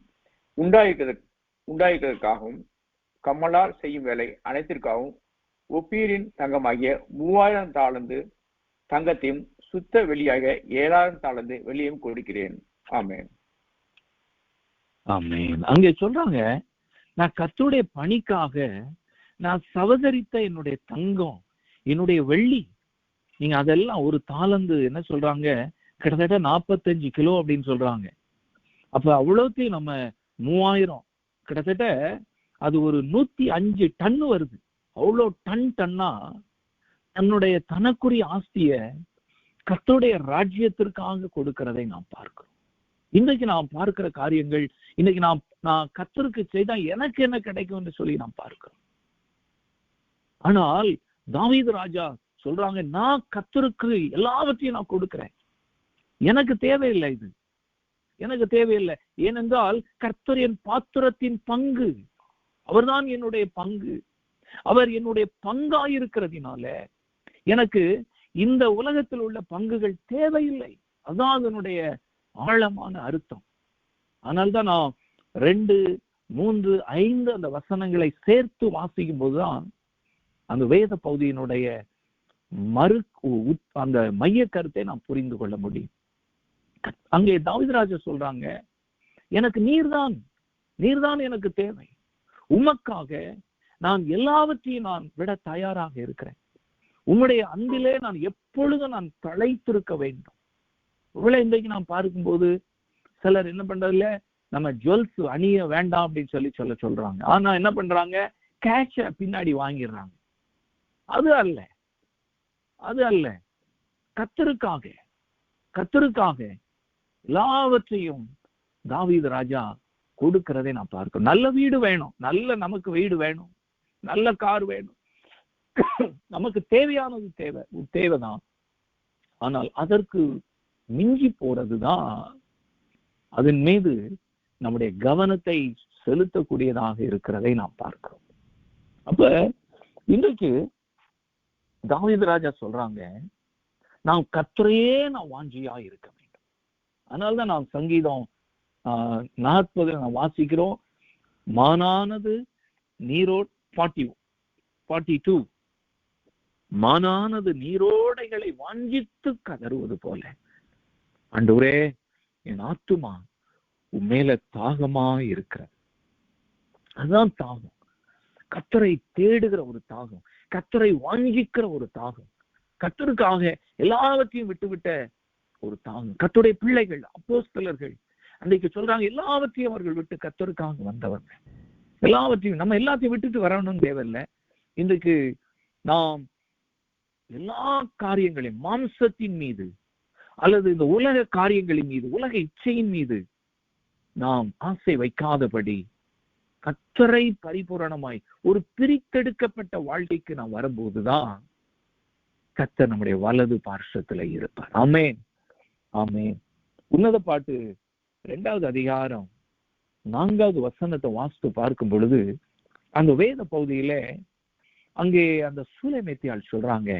உண்டாயிருக்கிறதற்காகவும் கம்மலால் செய்யும் வேலை அனைத்திற்காகவும் ஒப்பீரின் தங்கமாகிய 3000 தாலந்து தங்கத்தையும் சுத்த வெளியாக 7000 தாலந்து வெள்ளியையும் கொடுக்கிறேன். ஆமென். ஆமென். அங்கே சொல்றாங்க, நான் கர்த்தருடைய பணிக்காக நான் சவதரித்த என்னுடைய தங்கம், என்னுடைய வெள்ளி, நீங்க அதெல்லாம் ஒரு தாலந்து என்ன சொல்றாங்க, கிட்டத்தட்ட 45 கிலோ அப்படின்னு சொல்றாங்க. அப்ப அவ்வளோத்தையும் நம்ம 3000 கிட்டத்தட்ட அது ஒரு 105 டன் வருது. அவ்வளோ டன்னா தன்னுடைய தனக்குரிய ஆஸ்திய கர்த்தருடைய ராஜ்யத்திற்காக கொடுக்கிறதை நாம் பார்க்கிறோம். இன்றைக்கு நாம் பார்க்கிற காரியங்கள், இன்னைக்கு நான் கர்த்தருக்கு செய்தா எனக்கு என்ன கிடைக்கும் என்று சொல்லி நாம் பார்க்கிறோம். ஆனால் தாவீது ராஜா சொல்றாங்க, நான் கர்த்தருக்கு எல்லாவற்றையும் நான் கொடுக்கிறேன், எனக்கு தேவையில்லை, இது எனக்கு தேவையில்லை. ஏனென்றால் கர்த்தர் என் பாத்திரத்தின் பங்கு, அவர்தான் என்னுடைய பங்கு, அவர் என்னுடைய பங்காயிருக்கிறதுனால எனக்கு இந்த உலகத்தில் உள்ள பங்குகள் தேவையில்லை. அதுதான் அதனுடைய ஆழமான அர்த்தம். அதனால்தான் நான் 2, 3, 5 அந்த வசனங்களை சேர்த்து வாசிக்கும் போதுதான் அந்த வேத பகுதியினுடைய அந்த மைய கருத்தை நாம் புரிந்து கொள்ள முடியும். அங்கே தாவீது ராஜா சொல்றாங்க, எனக்கு நீர்தான் எனக்கு தேவை, உமக்காக நான் எல்லாவற்றையும் நான் விட தயாராக இருக்கிறேன், உம்முடைய அன்பிலே நான் எப்பொழுதும் நான் தழைத்திருக்க வேண்டும். ஒருவேளை இன்றைக்கு நாம் பார்க்கும்போது சிலர் என்ன பண்றதுல நம்ம ஜுவல்ஸ் அணிய வேண்டாம் அப்படின்னு சொல்றாங்க. ஆனா என்ன பண்றாங்க, கேஷ பின்னாடி வாங்கிடுறாங்க. அது அல்ல கர்த்தருக்காக எல்லாவற்றையும் தாவீது ராஜா கொடுக்கிறதை நான் பார்க்கிறோம். நல்ல வீடு வேணும், நமக்கு வீடு வேணும், நல்ல கார் வேணும், நமக்கு தேவையானது தேவைதான். ஆனால் அதற்கு மிஞ்சி போறதுதான் அதன் மீது நம்முடைய கவனத்தை செலுத்தக்கூடியதாக இருக்கிறதை நாம் பார்க்கிறோம். அப்ப இன்றைக்கு தாவீது ராஜா சொல்றாங்க, நான் கர்த்தரையே வாஞ்சியா இருக்க வேண்டும். அதனால்தான் நாம் சங்கீதம் 40 நாம் வாசிக்கிறோம், மானானது நீரோட் 42 மானானது நீரோடைகளை வாஞ்சித்து கதறுவது போல ஆண்டவரே என் ஆத்துமா உம்மேல தாகமா இருக்கிற. அதுதான் தாகம், கர்த்தரை தேடுகிற ஒரு தாகம், கர்த்தரை வாஞ்சிக்கிற ஒரு தாகம், கர்த்தருக்காக எல்லாவற்றையும் விட்டுவிட்ட ஒரு தாகம். கர்த்தருடைய பிள்ளைகள் அப்போஸ்தலர்கள் அன்றைக்கு சொல்றாங்க, எல்லாவற்றையும் அவர்கள் விட்டு கர்த்தருக்காக வந்தவர்கள். நம்ம எல்லாத்தையும் விட்டுட்டு வரணும்னு தேவையில்லை. இன்றைக்கு நாம் எல்லா காரியங்களையும் மாம்சத்தின் மீது அல்லது இந்த உலக காரியங்களின் மீது, உலக இச்சையின் மீது நாம் ஆசை வைக்காதபடி கர்த்தரை பரிபூரணமாய் ஒரு பிரித்தெடுக்கப்பட்ட வாழ்க்கைக்கு நாம் வரும்போதுதான் கர்த்தர் நம்முடைய வலது பார்சத்துல இருப்பார். ஆமென், ஆமென். உன்னத பாட்டு 2வது அதிகாரம் 4வது வசனத்தை வாசித்து பார்க்கும் பொழுது அந்த வேத பகுதியில அங்கே அந்த சூலைமேத்தியால் சொல்றாங்க,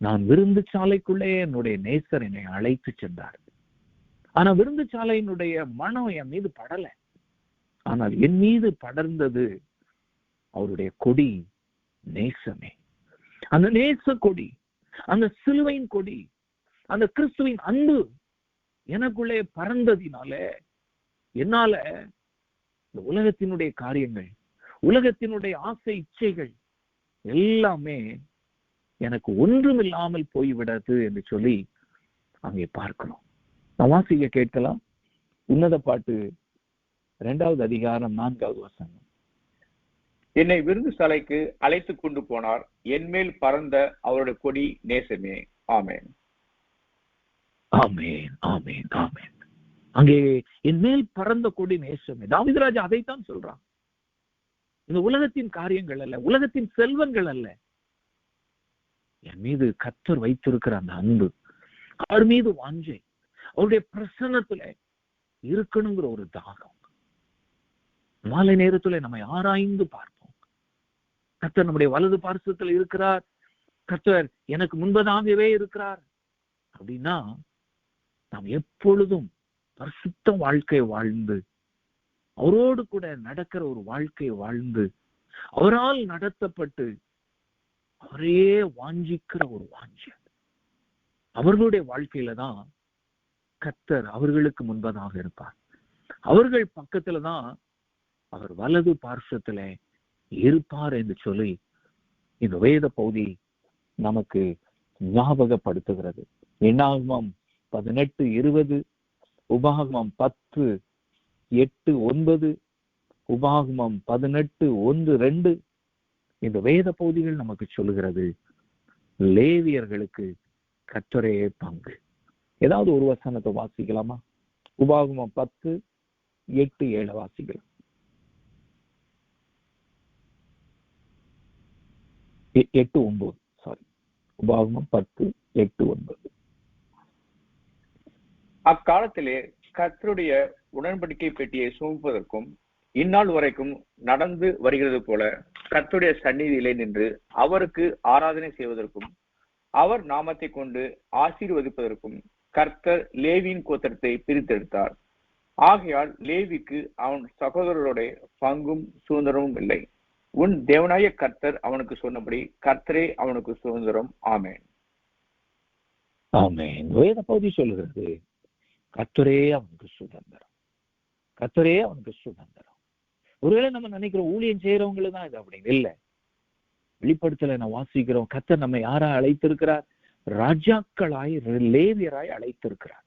நான் விருந்து சாலைக்குள்ளே என்னுடைய நேசர் என்னை அழைத்து சென்றார். ஆனா விருந்து சாலையினுடைய மனம் என் மீது படல. ஆனால் என் மீது படர்ந்தது அவருடைய கொடி, நேசமே. அந்த நேச கொடி, அந்த சிலுவையின் கொடி, அந்த கிறிஸ்துவின் அன்பு எனக்குள்ளே பறந்ததினால என்னால இந்த உலகத்தினுடைய காரியங்கள், உலகத்தினுடைய ஆசை இச்சைகள் எல்லாமே எனக்கு ஒன்றுமில்லாமல் போய்விடாது என்று சொல்லி அங்கே பார்க்கணும். நான் வாசிக்க கேட்கலாம். உன்னத பாட்டு 2வது அதிகாரம் 4வது வசனம். என்னை விருந்து சாலைக்கு அழைத்து கொண்டு போனார், என் மேல் பறந்த அவருடைய கொடி நேசமே. ஆமென், ஆமென், ஆமென், ஆமென். அங்கே என் மேல் பறந்த கொடி நேசமே. தாவீது ராஜா அதைத்தான் சொல்றான். இந்த உலகத்தின் காரியங்கள் அல்ல, உலகத்தின் செல்வங்கள் அல்ல, என் மீது கர்த்தர் வைத்திருக்கிற அந்த அன்பு, அவர் மீது வாஞ்சை, அவருடைய பிரசன்னத்துல இருக்கணுங்கிற ஒரு தாகம். மாலை நேரத்துல நம்மை ஆராய்ந்து பார்ப்போம். கர்த்தர் நம்முடைய வலது பார்சத்தில் இருக்கிறார், கர்த்தர் எனக்கு முன்பதாகவே இருக்கிறார் அப்படின்னா நாம் எப்பொழுதும் பரிசுத்த வாழ்க்கை வாழ்ந்து, அவரோடு கூட நடக்கிற ஒரு வாழ்க்கை வாழ்ந்து, அவரால் நடத்தப்பட்டு அவரையே வாஞ்சிக்கிற ஒரு வாஞ்சி, அவர்களுடைய வாழ்க்கையில தான் கர்த்தர் அவர்களுக்கு முன்பதாக இருப்பார். அவர்கள் பக்கத்துலதான் அவர் வலது பார்சத்துல இருப்பார் என்று சொல்லி இந்த வேத பகுதி நமக்கு ஞாபகப்படுத்துகிறது. என்னாகமம் 18:20, உபாகமம் 10:8-9, உபாகமம் 18:1-2 இந்த வேத பகுதிகள் நமக்கு சொல்லுகிறது, லேவியர்களுக்கு கர்த்தரே பங்கு. ஏதாவது ஒரு வசனத்தை வாசிக்கலாமா? உபாகமம் 10:8-7 வாசிக்கலாம். 8-9, சாரி, உபாகமம் 10:8-9. அக்காலத்திலே கர்த்தருடைய உடன்படிக்கை பெட்டியை சுமப்பதற்கும் இந்நாள் வரைக்கும் நடந்து வருகிறது போல கர்த்தருடைய சந்நிதியிலே நின்று அவருக்கு ஆராதனை செய்வதற்கும் அவர் நாமத்தை கொண்டு ஆசீர்வதிப்பதற்கும் கர்த்தர் லேவியின் கோத்திரத்தை பிரித்தெடுத்தார். ஆகையால் லேவிக்கு அவன் சகோதரருடைய பங்கும் சுதந்திரமும் இல்லை. உன் தேவனாய கர்த்தர் அவனுக்கு சொன்னபடி கர்த்தரே அவனுக்கு சுதந்திரம். ஆமென், ஆமென். வேத பகுதி சொல்லுகிறது, கர்த்தரே அவனுக்கு சுதந்திரம், கர்த்தரே அவனுக்கு சுதந்திரம். ஒருவேளை நம்ம நினைக்கிறோம் ஊழியம் செய்யறவங்களுக்கு தான் இது அப்படின்னு இல்லை. வெளிப்படுத்தல நான் வாசிக்கிறோம், கர்த்தர் நம்ம யாரா அழைத்திருக்கிறார்? ராஜாக்களாய், லேவியராய் அழைத்திருக்கிறார்.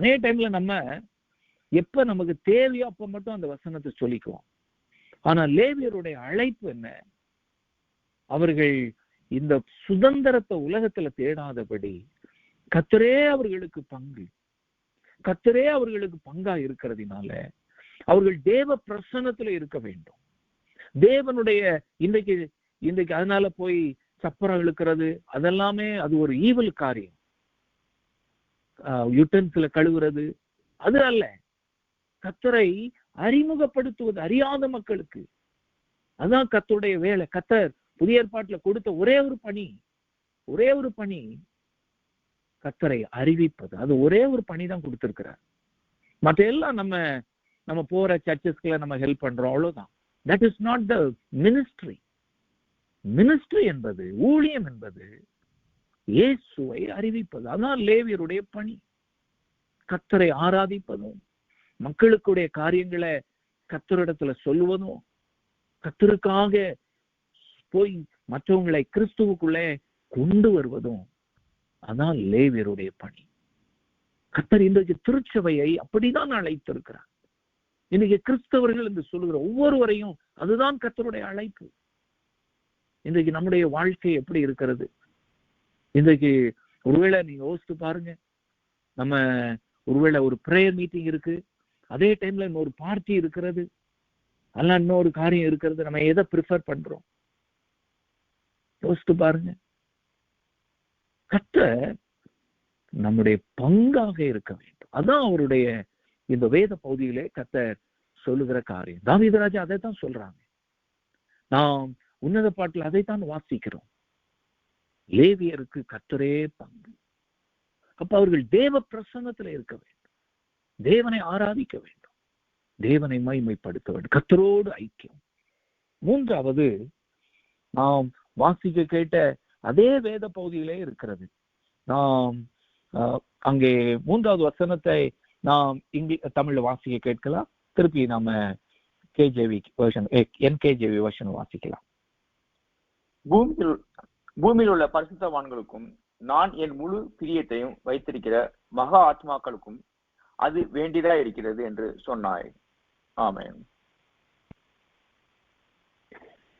அநேக டைம்ல நம்ம எப்ப நமக்கு தேவையோ அப்ப மட்டும் அந்த வசனத்தை சொல்லிக்குவோம். ஆனா லேவியருடைய அழைப்பு என்ன? அவர்கள் இந்த சுதந்திரத்தை உலகத்துல தேடாதபடி கர்த்தரே அவர்களுக்கு பங்கு, கர்த்தரே அவர்களுக்கு பங்கா இருக்கிறதுனால அவர்கள் தேவ பிரசன்னத்துல இருக்க வேண்டும். தேவனுடைய இன்றைக்கு அதனால போய் சப்பரம் இழுக்கிறது அதெல்லாமே அது ஒரு ஈவல் காரியம். யுட்டன்ஸ்ல கழுவுறது அது அல்ல. கர்த்தரை அறிமுகப்படுத்துவது அறியாத மக்களுக்கு, அதான் கர்த்தருடைய வேலை. கர்த்தர் புதிய ஏற்பாட்டுல கொடுத்த ஒரே ஒரு பணி கர்த்தரை அறிவிப்பது. அது ஒரே ஒரு பணி தான் கொடுத்திருக்கிறார். மற்ற எல்லாம் நம்ம போற சர்ச்சஸ்க்குள்ள நம்ம ஹெல்ப் பண்றோம், அவ்வளவுதான். That is not the ministry. Ministry என்பது, ஊழியம் என்பது இயேசுவை அறிவிப்பது. அதான் லேவியருடைய பணி. கர்த்தரை ஆராதிப்பதும், மக்களுக்குடைய காரியங்களை கர்த்தரிடத்துல சொல்லுவதும், கர்த்தருக்காக போய் மற்றவங்களை கிறிஸ்துவுக்குள்ளே கொண்டு வருவதும், அதான் லேவியருடைய பணி. கர்த்தர் இன்றைக்கு திருச்சபையை அப்படிதான் அழைத்திருக்கிறார். இன்னைக்கு கிறிஸ்தவர்கள் என்று சொல்லுகிற ஒவ்வொருவரையும் அதுதான் கர்த்தருடைய அழைப்பு. இன்றைக்கு நம்முடைய வாழ்க்கை எப்படி இருக்கிறது? இன்றைக்கு ஒருவேளை நீங்க யோசித்து பாருங்க, நம்ம ஒருவேளை ஒரு பிரேயர் மீட்டிங் இருக்கு, அதே டைம்ல இன்னொரு பார்ட்டி இருக்கிறது, அல்ல இன்னொரு காரியம் இருக்கிறது. நம்ம எதை ப்ரிஃபர் பண்றோம்? யோசித்து பாருங்க. கர்த்தர் நம்முடைய பங்காக இருக்க வேண்டும். அதான் அவருடைய இந்த வேத பகுதியிலே கர்த்தர் சொல்லுகிற காரியம். தாவீது ராஜா அதைத்தான் சொல்றாங்க. நாம் உன்னத பாட்டில் அதைத்தான் வாசிக்கிறோம். லேவியருக்கு கர்த்தரே பங்கு. அப்ப அவர்கள் தேவ பிரசன்னத்துல இருக்க வேண்டும், தேவனை ஆராதிக்க வேண்டும், தேவனை மகிமைப்படுத்த வேண்டும், கர்த்தரோடு ஐக்கியம். மூன்றாவது நாம் வாசிக்க கேட்ட அதே வேத பகுதியிலே இருக்கிறது. நாம் அங்கே மூன்றாவது வசனத்தை நாம் தமிழ்ல வாசிக்க கேட்கலாம். திருப்பி நாம கேஜேவி வெர்ஷன், என்கேஜேவி வெர்ஷன் வாசிக்கலாம். பூமியில் உள்ள பரிசுத்தவான்களுக்கும் நான் என் முழு பிரியத்தையும் வைத்திருக்கிற மகா ஆத்மாக்களுக்கும் அது வேண்டியதா இருக்கிறது என்று சொன்னாய். ஆமென்.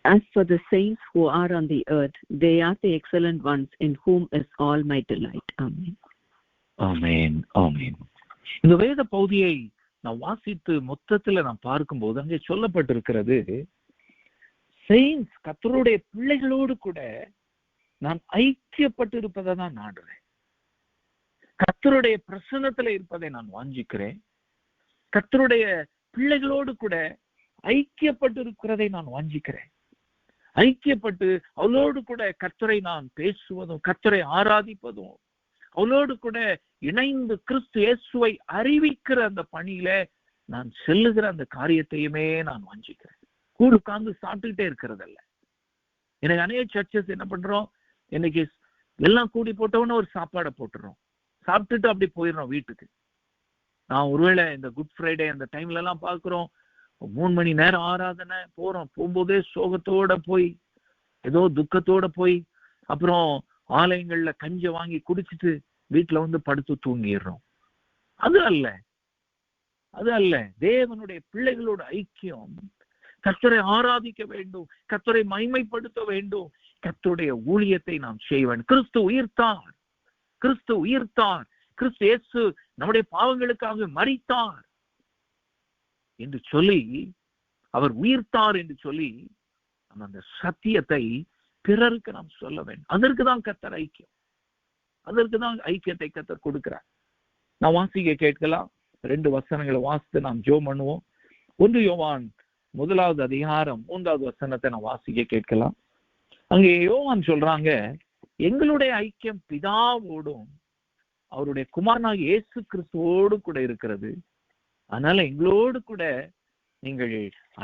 As for the saints who are on the earth, they are the excellent ones in whom is all my delight. Amen. ஆமென், ஆமென். இந்த வேத பகுதியை நான் வாசித்து மொத்தத்துல நான் பார்க்கும்போது அங்கே சொல்லப்பட்டிருக்கிறது, செயின்ஸ் கர்த்தருடைய பிள்ளைகளோடு கூட நான் ஐக்கியப்பட்டு இருப்பதை தான் நாடுறேன். கர்த்தருடைய பிரசன்னத்துல இருப்பதை நான் வாஞ்சிக்கிறேன். கர்த்தருடைய பிள்ளைகளோடு கூட ஐக்கியப்பட்டு இருக்கிறதை நான் வாஞ்சிக்கிறேன். ஐக்கியப்பட்டு அவளோடு கூட கர்த்தரை நான் பேசுவதும், கர்த்தரை ஆராதிப்பதும், அவளோடு கூட இணைந்து கிறிஸ்து இயேசுவை அறிவிக்கிற அந்த பணியில நான் செல்லுகிற அந்த காரியத்தையுமே நான் வாஞ்சிக்கிறேன். கூடு உட்கார்ந்து சாப்பிட்டுக்கிட்டே இருக்கிறதல்ல. எனக்கு அநேக சர்ச்சஸ் என்ன பண்றோம், இன்னைக்கு எல்லாம் கூடி போட்டோன்னு ஒரு சாப்பாடை போட்டுறோம், சாப்பிட்டுட்டு அப்படி போயிடுறோம் வீட்டுக்கு. நான் ஒருவேளை இந்த குட் ஃப்ரைடே அந்த டைம்ல எல்லாம் பாக்குறோம், 3 மணி நேரம் ஆராதனை போறோம், போகும்போதே சோகத்தோட போய், ஏதோ துக்கத்தோட போய், அப்புறம் ஆலயங்கள்ல கஞ்ச வாங்கி குடிச்சிட்டு வீட்டுல வந்து படுத்து தூங்கிடுறோம். அது அல்ல. தேவனுடைய பிள்ளைகளோட ஐக்கியம், கர்த்தரை ஆராதிக்க வேண்டும், கர்த்தரை மகிமைப்படுத்த வேண்டும், கர்த்தருடைய ஊழியத்தை நாம் செய்ய வேண்டும். கிறிஸ்து உயிர்த்தார், கிறிஸ்து இயேசு நம்முடைய பாவங்களுக்காக மரித்தார் என்று சொல்லி, அவர் உயிர்த்தார் என்று சொல்லி நம்ம அந்த சத்தியத்தை பிறருக்கு நாம் சொல்ல வேண்டும். அதற்குதான் கர்த்தர் ஐக்கியம், அதற்குதான் ஐக்கியத்தை கர்த்தர் கொடுக்கிறார். நான் வாசிக்க கேட்கலாம். 2 வசனங்களை வாசித்து நாம் ஜெபம் பண்ணுவோம். 1 யோவான் 1வது அதிகாரம் 3வது வசனத்தை நான் வாசிக்க கேட்கலாம். அங்கே யோவான் சொல்றாங்க, எங்களுடைய ஐக்கியம் பிதாவோடும் அவருடைய குமாரனாகிய இயேசு கிறிஸ்துவோடு கூட இருக்கிறது. அதனால எங்களோடு கூட நீங்கள்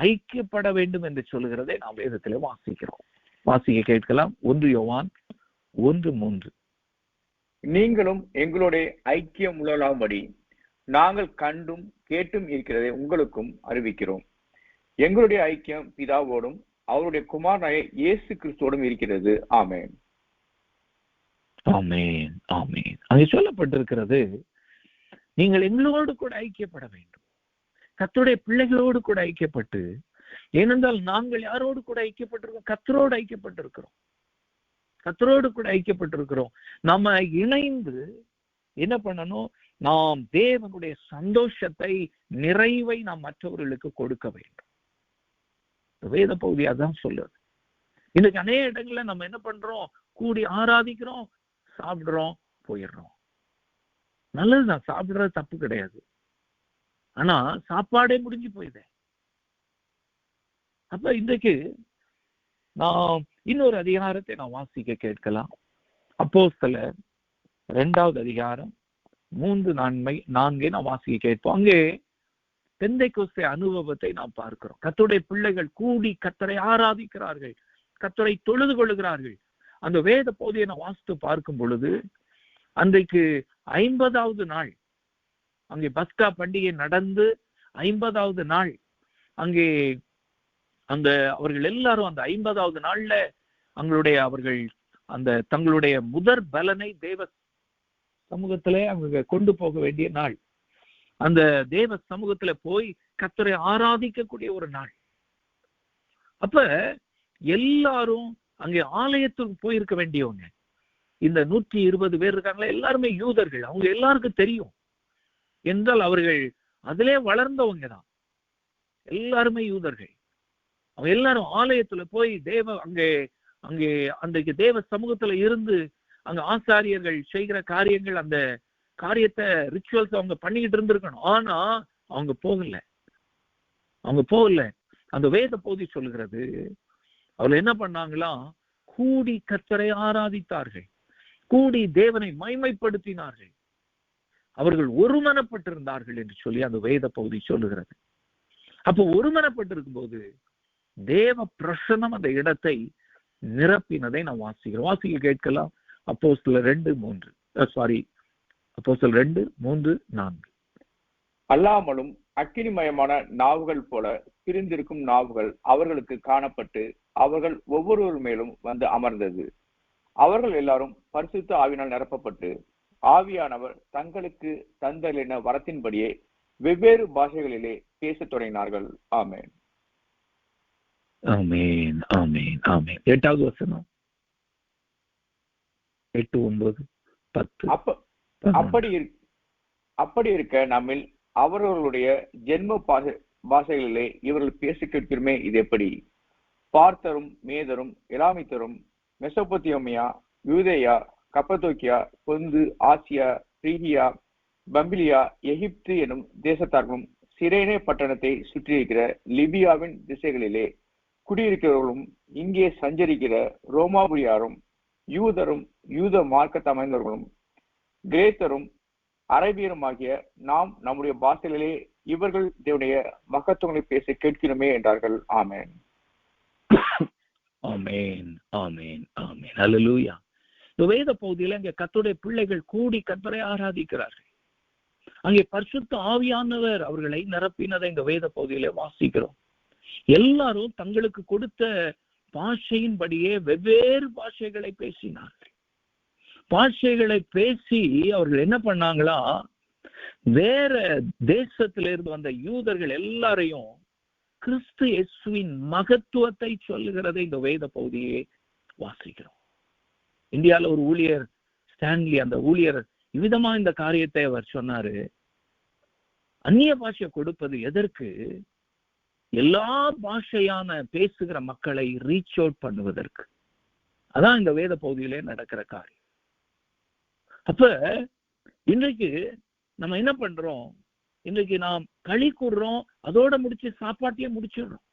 ஐக்கியப்பட வேண்டும் என்று சொல்லுகிறதை நாம் வேதத்திலே வாசிக்கிறோம். வாசிக்க கேட்கலாம். 1 யோவான் 1:3. நீங்களும் எங்களுடைய ஐக்கியம் உள்ளபடி நாங்கள் கண்டும் கேட்டும் இருக்கிறதை உங்களுக்கும் அறிவிக்கிறோம். எங்களுடைய ஐக்கியம் பிதாவோடும் அவருடைய குமாரனாகிய இயேசு கிறிஸ்துவோடும் இருக்கிறது. ஆமென். ஆமென், ஆமென். அங்கே சொல்லப்பட்டிருக்கிறது, நீங்கள் எங்களோடு கூட ஐக்கியப்பட வேண்டும். கர்த்தருடைய பிள்ளைகளோடு கூட ஐக்கியப்பட்டு, ஏனென்றால் நாங்கள் யாரோடு கூட ஐக்கியப்பட்டிருக்கோம்? கர்த்தரோடு ஐக்கியப்பட்டிருக்கிறோம். கர்த்தரோடு கூட ஐக்கியப்பட்டிருக்கிறோம். நம்ம இணைந்து என்ன பண்ணணும்? நாம் தேவனுடைய சந்தோஷத்தை, நிறைவை நாம் மற்றவர்களுக்கு கொடுக்க வேண்டும். வேத பகுதி அதான் சொல்லுது. இன்னைக்கு அநேக இடங்கள்ல நம்ம என்ன பண்றோம்? கூடி ஆராதிக்கிறோம், சாப்பிடுறோம், போயிடுறோம். நல்லதுதான், சாப்பிடுறது தப்பு கிடையாது. ஆனா சாப்பாடே முடிஞ்சு போயுது. அப்ப இன்றைக்கு நாம் இன்னொரு அதிகாரத்தை நாம் வாசிக்க கேட்கலாம். அப்போஸ்தலர் 2வது அதிகாரம் 3-4 நாம் வாசிக்க கேட்போம். அங்கே பெந்தைக்கோஸ்தே அனுபவத்தை நாம் பார்க்கிறோம். கர்த்தருடைய பிள்ளைகள் கூடி கர்த்தரை ஆராதிக்கிறார்கள், கர்த்தரை தொழுது கொள்ளுகிறார்கள். அந்த வேத பகுதியை நான் வாசித்து பார்க்கும் பொழுது, அன்றைக்கு 50வது நாள் அங்கே பஸ்கா பண்டிகை நடந்து 50வது நாள் அங்கே அவர்கள் எல்லாரும் அந்த 50வது நாள்ல அவர்கள் அந்த தங்களுடைய முதற் பலனை தேவ சமூகத்திலே அவங்க கொண்டு போக வேண்டிய நாள். அந்த தேவ சமூகத்துல போய் கர்த்தரை ஆராதிக்கக்கூடிய ஒரு நாள். அப்ப எல்லாரும் அங்கே ஆலயத்துக்கு போயிருக்க வேண்டியவங்க. இந்த 120 பேர் இருக்காங்களா, எல்லாருமே யூதர்கள். அவங்க எல்லாருக்கும் தெரியும் என்றால் அவர்கள் அதிலே வளர்ந்தவங்க தான். எல்லாருமே யூதர்கள். அவங்க எல்லாரும் ஆலயத்துல போய் அங்கே அன்றைக்கு தேவ சமூகத்துல இருந்து அங்க ஆசாரியர்கள் செய்கிற காரியங்கள், அந்த காரியத்தை ரிச்சுவல்ஸ் அவங்க பண்ணிக்கிட்டு இருந்திருக்கணும். ஆனா அவங்க போகல. அந்த வேத பகுதி சொல்லுகிறது, அவர்கள் என்ன பண்ணாங்களாம்? கூடி கர்த்தரை ஆராதித்தார்கள், கூடி தேவனை மைமைப்படுத்தினார்கள், அவர்கள் ஒருமனப்பட்டிருந்தார்கள் என்று சொல்லி அந்த வேத பகுதி சொல்லுகிறது. அப்போ ஒருமனப்பட்டிருக்கும் போது தேவ பிரசன்னம் அந்த இடத்தை நிரப்பினதை நாம் வாசிக்க கேட்கலாம். அப்போஸ்தலர் 2:3-4. அல்லாமலும் அக்கினிமயமான நாவுகள் போல பிரிந்திருக்கும் நாவுகள் அவர்களுக்கு காணப்பட்டு அவர்கள் ஒவ்வொருவர் மேலும் வந்து அமர்ந்தது. அவர்கள் எல்லாரும் பரிசுத்த ஆவியினால் நிரப்பப்பட்டு ஆவியானவர் தங்களுக்கு தந்தளின வரத்தின்படியே வெவ்வேறு பாஷைகளிலே பேசத் தொடங்கினார்கள். ஆமென். ஆமென், ஆமென், ஆமென். 8வது வசனம் 8, 9, 10. அப்படி இருக்க நம்மில் அவர்களுடைய ஜென்ம பாஷைகளிலே இவர்கள் பேசி கேட்கிறோமே, இது எப்படி? பார்த்தரும், மேதரும், எலாமித்தரும், மெசொப்பொத்தேமியா, யூதேயா, கப்பத்தோக்கியா, பொந்து, ஆசியா, பிரிகியா, பம்பிலியா, எகிப்து எனும் தேசத்தார்களும், சிரேனே பட்டணத்தை சுற்றியிருக்கிற லிபியாவின் திசைகளிலே குடியிருக்கிறவர்களும், இங்கே சஞ்சரிக்கிற ரோமாபுரியாரும், யூதரும், யூத மார்க்கத்தை அமைந்தவர்களும், கிரேத்தரும், அரேபியரும் ஆகிய நாம் நம்முடைய பாஷைகளிலே இவர்கள் தேவனுடைய மகத்துவங்களை பேச கேட்கிறோமே என்றார்கள். ஆமென், ஆமென், ஆமென், ஆமென். ஹல்லேலூயா. இந்த வேத பகுதியில அங்கே கர்த்தருடைய பிள்ளைகள் கூடி கர்த்தரை ஆராதிக்கிறார்கள். அங்கே பரிசுத்த ஆவியானவர் அவர்களை நிரப்பினதை இந்த வேத பகுதியில வாசிக்கிறோம். எல்லாரும் தங்களுக்கு கொடுத்த பாஷையின்படியே வெவ்வேறு பாஷைகளை பேசினார்கள். பாஷைகளை பேசி அவர்கள் என்ன பண்ணாங்களா? வேற தேசத்திலிருந்து வந்த யூதர்கள் எல்லாரையும் கிறிஸ்து இயேசுவின் மகத்துவத்தை சொல்லுகிறதை இந்த வேத பகுதியை வாசிக்கிறோம். இந்தியாவில் ஒரு ஊழியர் ஸ்டான்லி, அந்த ஊழியர் இவ்விதமா இந்த காரியத்தை அவர் சொன்னாரு. அந்நிய பாஷை கொடுப்பது எதற்கு? எல்லா பாஷையான பேசுகிற மக்களை ரீச் அவுட் பண்ணுவதற்கு. அதான் இந்த வேத பகுதியிலே நடக்கிற காரியம். அப்ப இன்றைக்கு நம்ம என்ன பண்றோம்? இன்றைக்கு நாம் களி கூடுறோம், அதோட முடிச்சு சாப்பாட்டையே முடிச்சிடுறோம்.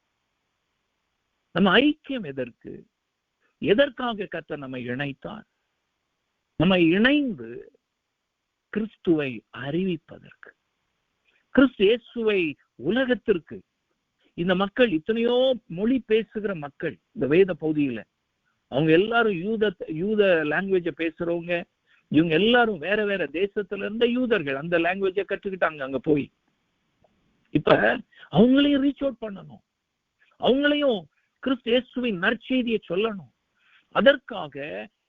நம்ம ஐக்கியம் எதற்கு? எதற்காக கர்த்தர் நம்மை இணைத்தார்? நம்மை இணைந்து கிறிஸ்துவை அறிவிப்பதற்கு, கிறிஸ்து இயேசுவை உலகத்திற்கு. இந்த மக்கள் இத்தனையோ மொழி பேசுகிற மக்கள் இந்த வேத பகுதியில, அவங்க எல்லாரும் யூத லாங்குவேஜ பேசுறவங்க. இவங்க எல்லாரும் வேற வேற தேசத்துல இருந்த யூதர்கள் அந்த லாங்குவேஜ கற்றுக்கிட்டாங்க அங்க போய். இப்ப அவங்களையும் ரீச் அவுட் பண்ணணும், அவங்களையும் கிறிஸ்து இயேசுவின் நற்செய்தியை சொல்லணும். அதற்காக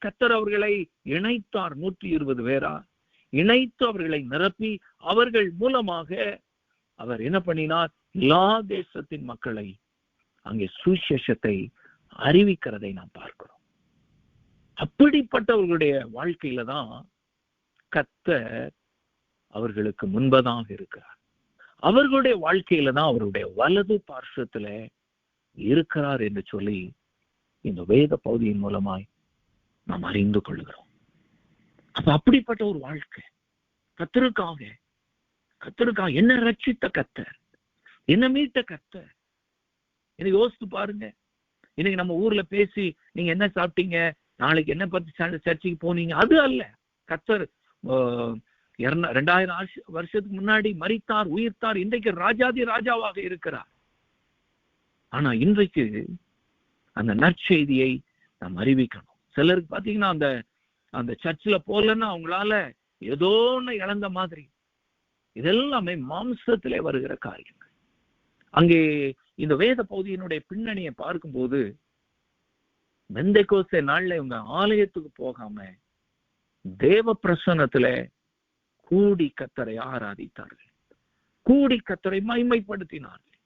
கர்த்தர் அவர்களை இணைத்தார். 120 பேரா இணைத்து அவர்களை நிரப்பி அவர்கள் மூலமாக அவர் என்ன பண்ணினார்? எல்லா தேசத்தின் மக்களை அங்கே சுவிசேஷத்தை அறிவிக்கிறதை நாம் பார்க்கிறோம். அப்படிப்பட்டவர்களுடைய வாழ்க்கையில தான் கர்த்தர் அவர்களுக்கு முன்பதாக இருக்கிறார். அவர்களுடைய வாழ்க்கையில தான் அவருடைய வலது பார்শ্বத்துல இருக்கிறார் என்று சொல்லி இந்த வேத பகுதியின் மூலமாய் நாம் அறிந்து கொள்கிறோம். அப்ப அப்படிப்பட்ட ஒரு வாழ்க்கை கர்த்தருக்காக என்ன ரட்சித்த கர்த்தர், என்ன மீட்ட கர்த்தர். இன்னைக்கு யோசித்து பாருங்க. இன்னைக்கு நம்ம ஊர்ல பேசி நீங்க என்ன சாப்பிட்டீங்க, நாளைக்கு என்ன பத்தி சர்ச்சைக்கு போனீங்க, அது அல்ல. கர்த்தர் 2000 வருஷத்துக்கு முன்னாடி மரித்தார், உயிர்த்தார், இன்றைக்கு ராஜாதி ராஜாவாக இருக்கிறார். ஆனா இன்றைக்கு அந்த நற்செய்தியை நாம் அறிவிக்கணும். சிலருக்கு பாத்தீங்கன்னா அந்த சர்ச்சில் போலன்னா அவங்களால ஏதோ ஒண்ணு இழந்த மாதிரி. இதெல்லாமே மாம்சத்திலே வருகிற காரியங்கள். அங்கே இந்த வேத பகுதியினுடைய பின்னணியை பார்க்கும்போது பெந்தெகோஸ்தே நாள்ல இவங்க ஆலயத்துக்கு போகாம தேவ பிரசன்னத்துல கூடி கர்த்தரை ஆராதித்தார்கள், கூடி கர்த்தரை மகிமைப்படுத்தினார்கள்.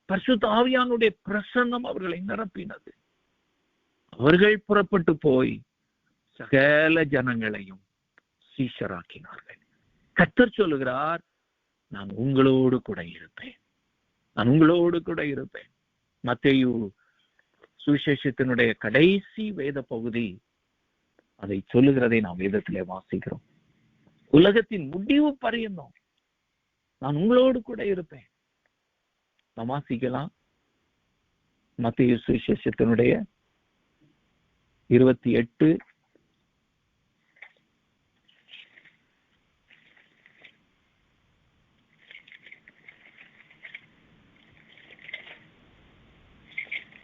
பரிசுத்த ஆவியானுடைய பிரசன்னம் அவர்களை நிரப்பினது. அவர்கள் புறப்பட்டு போய் சகல ஜனங்களையும் சீஷராக்கினார்கள். கர்த்தர் சொல்லுகிறார், நான் உங்களோடு கூட இருப்பேன், நான் உங்களோடு கூட இருப்பேன். மத்தேயு சுவிசேஷத்தினுடைய கடைசி வேத பகுதி அதை சொல்லுகிறதை நாம் வேதத்திலே வாசிக்கிறோம். உலகத்தின் முடிவு பரியந்தம் நான் உங்களோடு கூட இருப்பேன். நாம் வாசிக்கலாம். மத்தேயு சுவிசேஷத்தினுடைய 28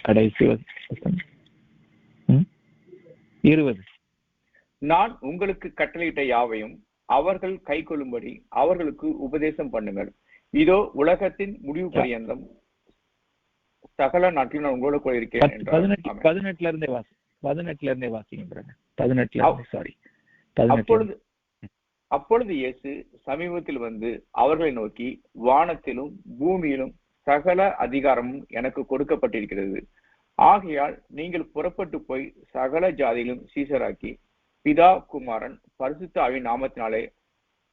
கடைசி 20. நான் உங்களுக்கு கட்டளையிட்ட யாவையும் அவர்கள் கை கொள்ளும்படி அவர்களுக்கு உபதேசம் பண்ணுங்கள். இதோ உலகத்தின் முடிவு பரியந்தம் சகல நாட்டிலும் நான் உங்களோட கூட இருக்கேன். 18 இருந்தே வாசிங்க. அப்பொழுது இயேசு சமீபத்தில் வந்து அவர்களை நோக்கி, வானத்திலும் பூமியிலும் சகல அதிகாரமும் எனக்கு கொடுக்கப்பட்டிருக்கிறது. ஆகையால் நீங்கள் புறப்பட்டு போய் சகல ஜாதியிலும் சீஷராக்கி பிதா குமாரன் பரிசுத்த ஆவியின் நாமத்தினாலே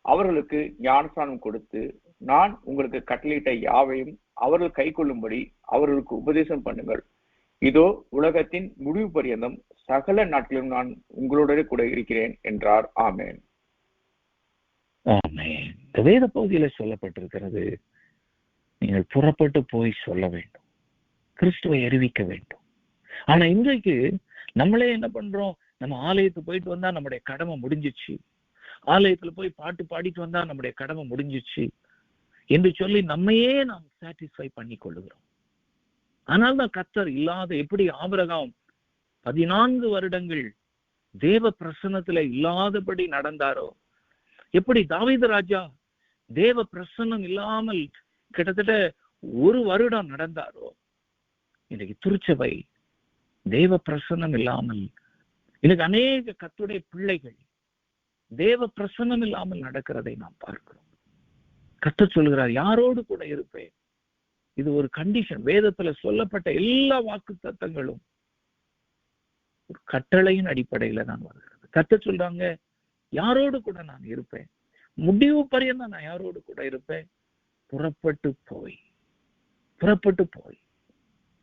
அவர்களுக்கு ஞானஸ்நானம் கொடுத்து, நான் உங்களுக்கு கட்டளையிட்ட யாவையும் அவர்கள் கை கொள்ளும்படி அவர்களுக்கு உபதேசம் பண்ணுங்கள். இதோ உலகத்தின் முடிவு பரியந்தம் சகல நாட்டிலும் நான் உங்களோட கூட இருக்கிறேன் என்றார். ஆமென். ஆமென். இந்த வேத பகுதியில சொல்லப்பட்டிருக்கிறது, நீங்கள் புறப்பட்டு போய் சொல்ல வேண்டும், கிறிஸ்துவை அறிவிக்க வேண்டும். ஆனா இன்றைக்கு நம்மளே என்ன பண்றோம்? நம்ம ஆலயத்துக்கு போயிட்டு வந்தா நம்முடைய கடமை முடிஞ்சிச்சு, ஆலயத்துல போய் பாட்டு பாடிட்டு வந்தா நம்முடைய கடமை முடிஞ்சிச்சு என்று சொல்லி நம்மையே நாம் சாட்டிஸ்ஃபை பண்ணி கொள்ளுகிறோம். ஆனால்தான் கர்த்தர் இல்லாத, எப்படி ஆபிரகாம் 14 வருடங்கள் தேவ பிரசன்னத்துல இல்லாதபடி நடந்தாரோ, எப்படி தாவீது ராஜா தேவ பிரசன்னம் இல்லாமல் கிட்டத்தட்ட 1 வருடம் நடந்தாரோ, இன்னைக்கு திருச்சபை தேவ பிரசன்னம் இல்லாமல், இன்னைக்கு அநேக கர்த்தருடைய பிள்ளைகள் தேவ பிரசன்னம் இல்லாமல் நடக்கிறதை நாம் பார்க்கிறோம். கர்த்தர் சொல்கிறார், யாரோடு கூட இருப்பேன். இது ஒரு கண்டிஷன். வேதத்துல சொல்லப்பட்ட எல்லா வாக்கு தத்தங்களும் ஒரு கட்டளையின் அடிப்படையில தான் வருகிறது. கர்த்தர் சொல்றாங்க, யாரோடு கூட நான் இருப்பேன், முடிவு பரியந்தம் நான் யாரோடு கூட இருப்பேன். புறப்பட்டு போய்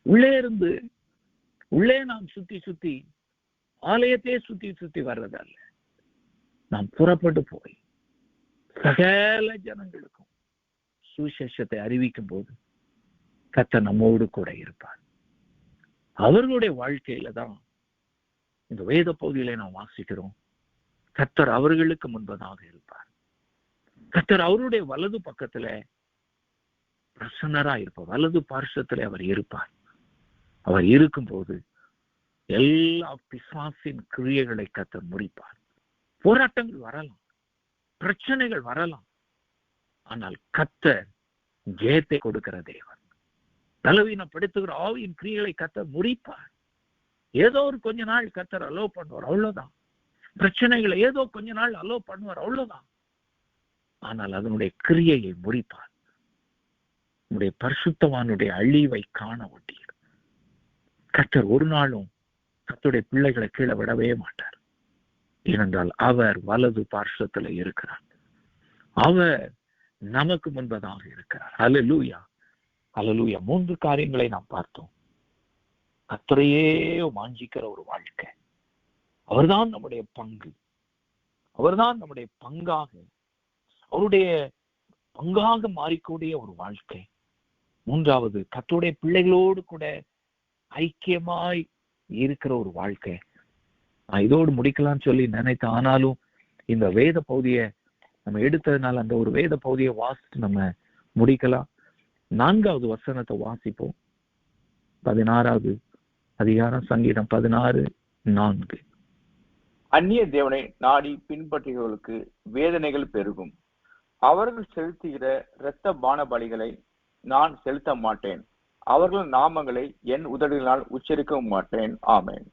உள்ளே இருந்து, உள்ளே நாம் சுத்தி ஆலயத்தையே சுத்தி வர்றதல்ல, நாம் புறப்பட்டு போய் சகல ஜனங்களுக்கும் சுவிசேஷத்தை அறிவிக்கும் போது கர்த்தர் நம்மோடு கூட இருப்பார். அவர்களுடைய வாழ்க்கையில தான் இந்த வேத பகுதியில நாம் வாசிக்கிறோம், கர்த்தர் அவர்களுக்கு முன்பதாக இருப்பார். கர்த்தர் அவருடைய வலது பக்கத்துல பிரசன்னரா இருப்பார், வலது பார்শ্বத்துல அவர் இருப்பார். அவர் இருக்கும்போது எல்லா பிசாசின் கிரியைகளை கர்த்தர் முறிப்பார். போராட்டங்கள் வரலாம், பிரச்சனைகள் வரலாம், ஆனால் கர்த்தர் ஜெயத்தை கொடுக்கிற தேவன். பலவீனப்படுத்துகிற ஆவியின் கிரியைகளை கர்த்தர் முறிப்பார். ஏதோ ஒரு கொஞ்ச நாள் கர்த்தர் அலோ பண்ணுவார், அவ்வளவுதான். பிரச்சனைகளை ஏதோ கொஞ்ச நாள் அலோ பண்ணுவார், அவ்வளவுதான். ஆனால் அதனுடைய கிரியையை முறிப்பார். உடைய பரிசுத்தவானுடைய அழிவை காண ஒட்டியது. கர்த்தர் ஒரு நாளும் கர்த்தருடைய பிள்ளைகளை கீழே விடவே மாட்டார். ஏனென்றால் அவர் வலது பார்শ্বத்துல இருக்கிறார். அவர் நமக்கு முன்பதாக இருக்கிறார். அல்லேலூயா, அல்லேலூயா. 3 காரியங்களை நாம் பார்த்தோம். கர்த்தரையே வாஞ்சிக்கிற ஒரு வாழ்க்கை, அவர்தான் நம்முடைய பங்கு, அவர்தான் நம்முடைய பங்காக, அவருடைய பங்காக மாறிக்கூடிய ஒரு வாழ்க்கை. 3வது, கர்த்தருடைய பிள்ளைகளோடு கூட ஐக்கியமாய் இருக்கிற ஒரு வாழ்க்கை. நான் இதோடு முடிக்கலாம்னு சொல்லி நினைத்தேன். ஆனாலும் இந்த வேத பகுதியை நம்ம எடுத்ததுனால அந்த ஒரு வேத பகுதியை வாசித்து நம்ம முடிக்கலாம். 4வது வசனத்தை வாசிப்போம். 16வது அதிகாரம், சங்கீதம் 16:4. அந்நிய தேவனை நாடி பின்பற்றுகிறவர்களுக்கு வேதனைகள் பெருகும். அவர்கள் செலுத்துகிற இரத்த பான பலிகளை நான் செலுத்த மாட்டேன். அவர்கள் நாமங்களை என் உதடுகளால் உச்சரிக்கவும் மாட்டேன். ஆமென்.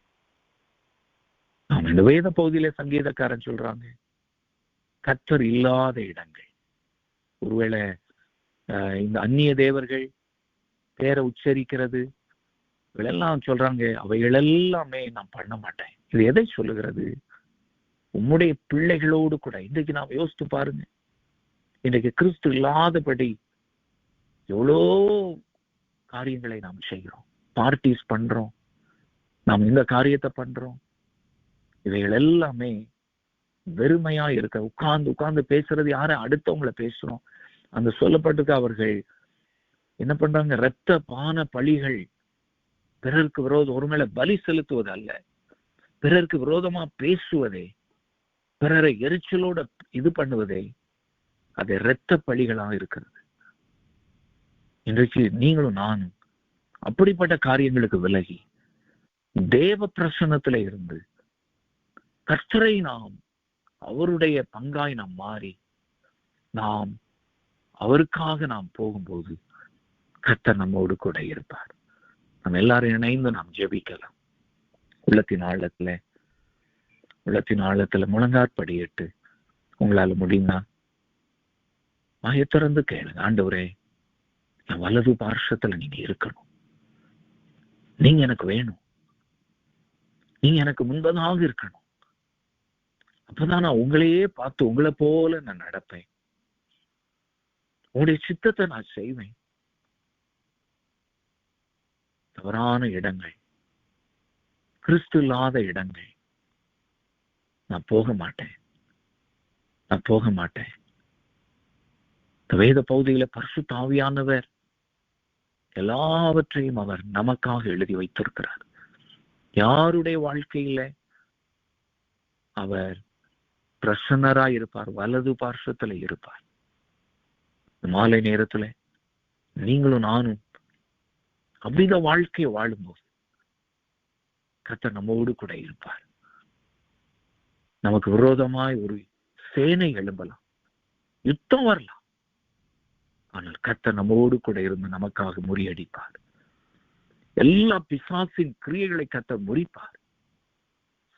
இந்த வேத பகுதியில சங்கீதக்காரன் சொல்றாங்க, கர்த்தர் இல்லாத இடங்கள், ஒருவேளை இந்த அந்நிய தேவர்கள் பேரை உச்சரிக்கிறது இவையெல்லாம் சொல்றாங்க, அவைகள் எல்லாமே நான் பண்ண மாட்டேன். இது எதை சொல்லுகிறது? உம்முடைய பிள்ளைகளோடு கூட இன்றைக்கு நாம் யோசித்து பாருங்க. இன்றைக்கு கிறிஸ்து இல்லாதபடி எவ்வளோ காரியங்களை நாம் செய்கிறோம், பார்ட்டிஸ் பண்றோம், நாம் இந்த காரியத்தை பண்றோம். இவைகள் எல்லாமே வெறுமையா இருக்க, உட்கார்ந்து பேசுறது யார? அடுத்தவங்களை பேசுறோம். அந்த சொல்லப்பட்டிருக்க அவர்கள் என்ன பண்றாங்க? இரத்த பான பலிகள், பிறருக்கு விரோதம், ஒருவேளை பலி செலுத்துவது அல்ல, பிறருக்கு விரோதமா பேசுவதே, பிறரை எரிச்சலோட இது பண்ணுவதே, அது இரத்த பலிகளா இருக்கிறது. இன்றைக்கு நீங்களும் நானும் அப்படிப்பட்ட காரியங்களுக்கு விலகி தேவ பிரசன்னத்துல இருந்து கர்த்தரை நாம் அவருடைய பங்காய் நாம் மாறி நாம் அவருக்காக நாம் போகும்போது கர்த்தர் நம்மோடு கூட இருப்பார். நம்ம எல்லாரும் இணைந்து நாம் ஜெபிக்கலாம். உள்ளத்தின் ஆழத்துல முழங்காற்படியிட்டு உங்களால முடியும்னா வாயை திறந்து கேளுங்க. ஆண்டவரே, என் வலது பார்শ্বத்துல நீங்க இருக்கணும், நீங்க எனக்கு வேணும், நீங்க எனக்கு முன்பதாக இருக்கணும். அப்பதான் நான் உங்களையே பார்த்து உங்களை போல நான் நடப்பேன், உங்களுடைய சித்தத்தை நான் செய்வேன். தவறான இடங்கள், கிறிஸ்து இல்லாத இடங்கள் நான் போக மாட்டேன். வேத பகுதியில பரிசுத்த ஆவியானவர் எல்லாவற்றையும் அவர் நமக்காக எழுதி வைத்திருக்கிறார். யாருடைய வாழ்க்கையில அவர் பிரசன்னராய் இருப்பார், வலது பார்শ্বத்துல இருப்பார். மாலை நேரத்துல நீங்களும் நானும் அவ்வித வாழ்க்கையை வாழும்போது கர்த்தர் நம்மோடு கூட இருப்பார். நமக்கு விரோதமாய் ஒரு சேனை எழும்பலாம், யுத்தம் வரலாம், ஆனால் கர்த்தர் நம்மோடு கூட இருந்து நமக்காக முறியடிப்பார். எல்லா பிசாசின் கிரியைகளை கர்த்தர் முறிப்பார்.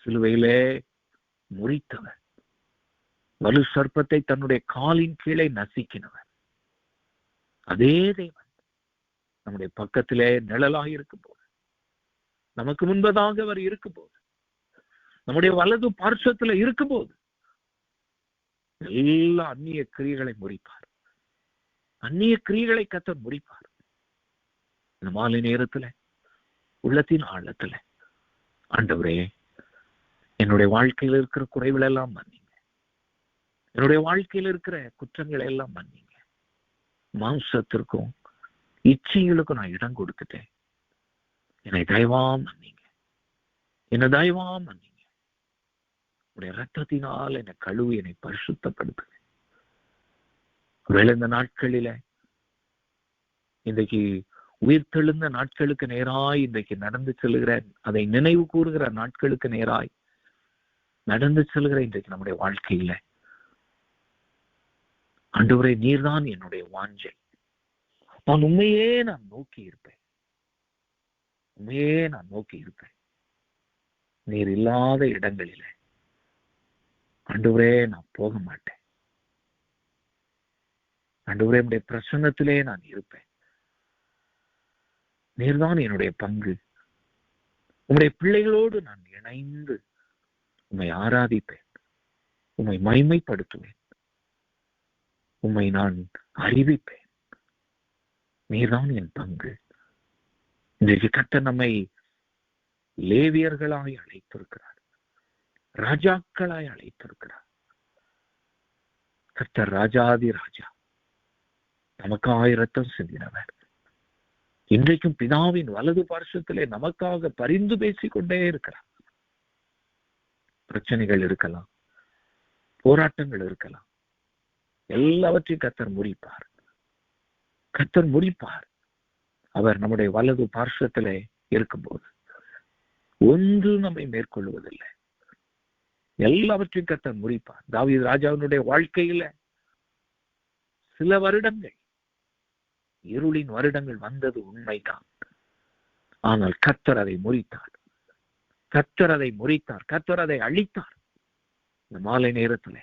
சிலுவையிலே முறித்தவர், வலு சர்ப்பத்தை தன்னுடைய காலின் கீழே நசுக்கினவர் அதே தேவன் நம்முடைய பக்கத்திலே நிழலாக இருக்கும் போது, நமக்கு முன்பதாக அவர் இருக்கும் போது, நம்முடைய வலது பார்শ্বத்துல இருக்கும் போது எல்லா அந்நிய கிரியைகளை முறிப்பார். அந்நிய கிரியைகளை கர்த்தர் முறிப்பார். இந்த மாலை நேரத்துல உள்ளத்தின் ஆழத்துல, ஆண்டவரே, என்னுடைய வாழ்க்கையில் இருக்கிற குறைகள் எல்லாம் மன்னிங்க, என்னுடைய வாழ்க்கையில் இருக்கிற குற்றங்களை எல்லாம் மன்னிங்க. மாம்சத்திற்கும் இச்சைகளுக்கும் நான் இடம் கொடுத்துட்டேன். என்னை தயவா மன்னிங்க, என்னை தயவா மன்னிங்க. உடைய ரத்தத்தினால் என்னை கழுவி என்னை பரிசுத்தப்படுத்துங்க. ஒருவேளை இந்த நாட்களில இன்றைக்கு உயிர்த்தெழுந்த நாட்களுக்கு நேராய் இன்றைக்கு நடந்து செல்கிற, அதை நினைவு கூறுகிற நாட்களுக்கு நேராய் நடந்து செல்கிற இன்றைக்கு நம்முடைய வாழ்க்கையில, ஆண்டவரே, நீர்தான் என்னுடைய வாஞ்சை. நான் உண்மையே நான் நோக்கி இருப்பேன், உண்மையே நான் நோக்கி இருப்பேன். நீர் இல்லாத இடங்களில ஆண்டவரே நான் போக மாட்டேன். ஆண்டவரே, உம்முடைய பிரசன்னத்திலே நான் இருப்பேன். நீர்தான் என்னுடைய பங்கு. உம்முடைய பிள்ளைகளோடு நான் இணைந்து உம்மை ஆராதிப்பேன், உம்மை மகிமைப்படுத்துவேன், உம்மை நான் அறிவிப்பேன். நீர்தான் என் பங்கு. இன்றைக்கு கர்த்தர் நம்மை லேவியர்களாய் அழைத்திருக்கிறார், ராஜாக்களாய் அழைத்திருக்கிறார். கர்த்தர் ராஜாதி ராஜா, நமக்காக இரத்தம் சிந்தினவர். இன்றைக்கும் பிதாவின் வலது பார்சத்திலே நமக்காக பரிந்து பேசிக் கொண்டே இருக்கிறார். பிரச்சனைகள் இருக்கலாம், போராட்டங்கள் இருக்கலாம், எல்லாவற்றையும் கர்த்தர் முடிப்பார். கர்த்தர் முடிப்பார். அவர் நம்முடைய வலது பார்சத்திலே இருக்கும்போது ஒன்று நம்மை மேற்கொள்வதில்லை. எல்லாவற்றையும் கர்த்தர் முடிப்பார். தாவீது ராஜாவினுடைய வாழ்க்கையில சில வருடங்கள், இருளின் வருடங்கள் வந்தது உண்மைதான். ஆனால் கர்த்தர் அதை முறித்தார். கர்த்தர் அதை முறித்தார். கர்த்தர் அதை அழித்தார். இந்த மாலை நேரத்துல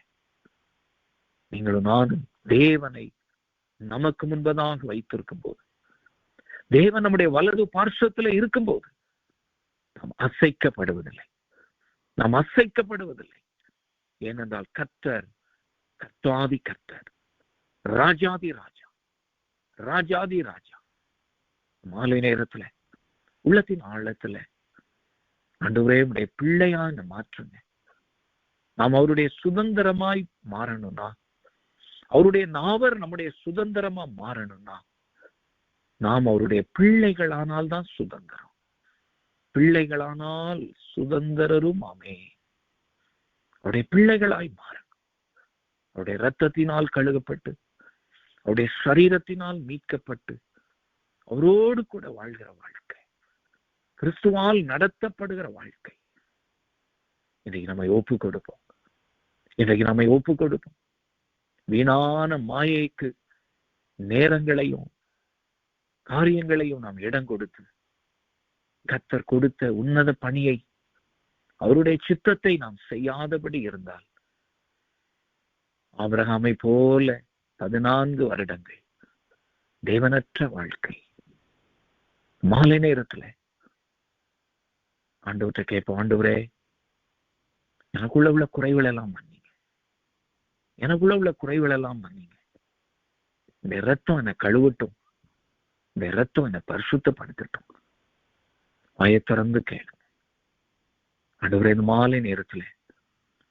நீங்களும் நானும் தேவனை நமக்கு முன்பதாக வைத்திருக்கும் போது, தேவன் நம்முடைய வலது பார்சத்துல இருக்கும்போது நாம் அசைக்கப்படுவதில்லை. நாம் அசைக்கப்படுவதில்லை. ஏனென்றால் கர்த்தர் கர்த்தாதி கர்த்தர், ராஜாதி ராஜா, ராஜாதி ராஜா. மாலை நேரத்துல உள்ளத்தின் ஆழத்துல ஆண்டவரே, உம்முடைய பிள்ளையா மாற்றுங்க. நாம் அவருடைய சுதந்திரமாய் மாறணும்னா, அவருடைய நாவர் நம்முடைய சுதந்திரமா மாறணும்னா, நாம் அவருடைய பிள்ளைகளானால் தான் சுதந்திரம். பிள்ளைகளானால் சுதந்திரரும் ஆமே. அவருடைய பிள்ளைகளாய் மாறணும். அவருடைய இரத்தத்தினால் கழுகப்பட்டு, அவருடைய சரீரத்தினால் மீட்கப்பட்டு, அவரோடு கூட வாழ்கிற வாழ்க்கை, கிறிஸ்துவால் நடத்தப்படுகிற வாழ்க்கை. இன்றைக்கு நம்மை ஒப்பு கொடுப்போம். இன்றைக்கு நம்மை ஒப்பு கொடுப்போம். வீணான மாயைக்கு நேரங்களையும் காரியங்களையும் நாம் இடம் கொடுத்து, கர்த்தர் கொடுத்த உன்னத பணியை, அவருடைய சித்தத்தை நாம் செய்யாதபடி இருந்தால், ஆபிரகாமை போல 14 வருடங்கள் தேவனற்ற வாழ்க்கை. மாலை நேரத்துல ஆண்டவர்கிட்ட கேட்போம், ஆண்டவரே, எனக்குள்ள உள்ள குறைகள் எல்லாம் மன்னிங்க, எனக்குள்ள உள்ள குறைகள் எல்லாம் மன்னிங்க. இந்த இரத்தம் என்னை கழுவட்டும், இந்த இரத்தம் என்னை பரிசுத்தப்படுத்தட்டும். வாயை திறந்து கேளுங்க. ஆண்டவரே, இந்த மாலை நேரத்துல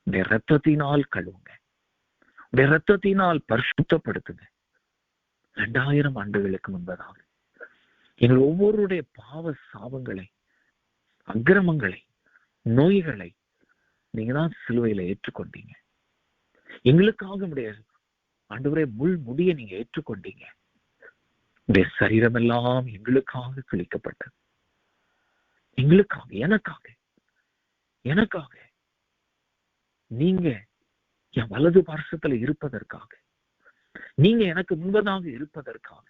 இந்த இரத்தத்தினால் கழுவுங்க, இந்த இரத்தத்தினால் பரிசுத்தப்படுத்துங்க. 2000 ஆண்டுகளுக்கு முன்பதாக எங்கள் ஒவ்வொருடைய பாவ சாபங்களை, அக்கிரமங்களை, நோய்களை நீங்க தான் சிலுவையில ஏற்றுக்கொண்டீங்க. எங்களுக்காக உடைய ஆண்டவரே முள் முடிய நீங்க ஏற்றுக்கொண்டீங்க. உடைய சரீரம் எல்லாம் எங்களுக்காக கிழிக்கப்பட்டது. எங்களுக்காக, எனக்காக, எனக்காக நீங்க என் வலது பார்சத்துல இருப்பதற்காக, நீங்க எனக்கு முன்பதாக இருப்பதற்காக.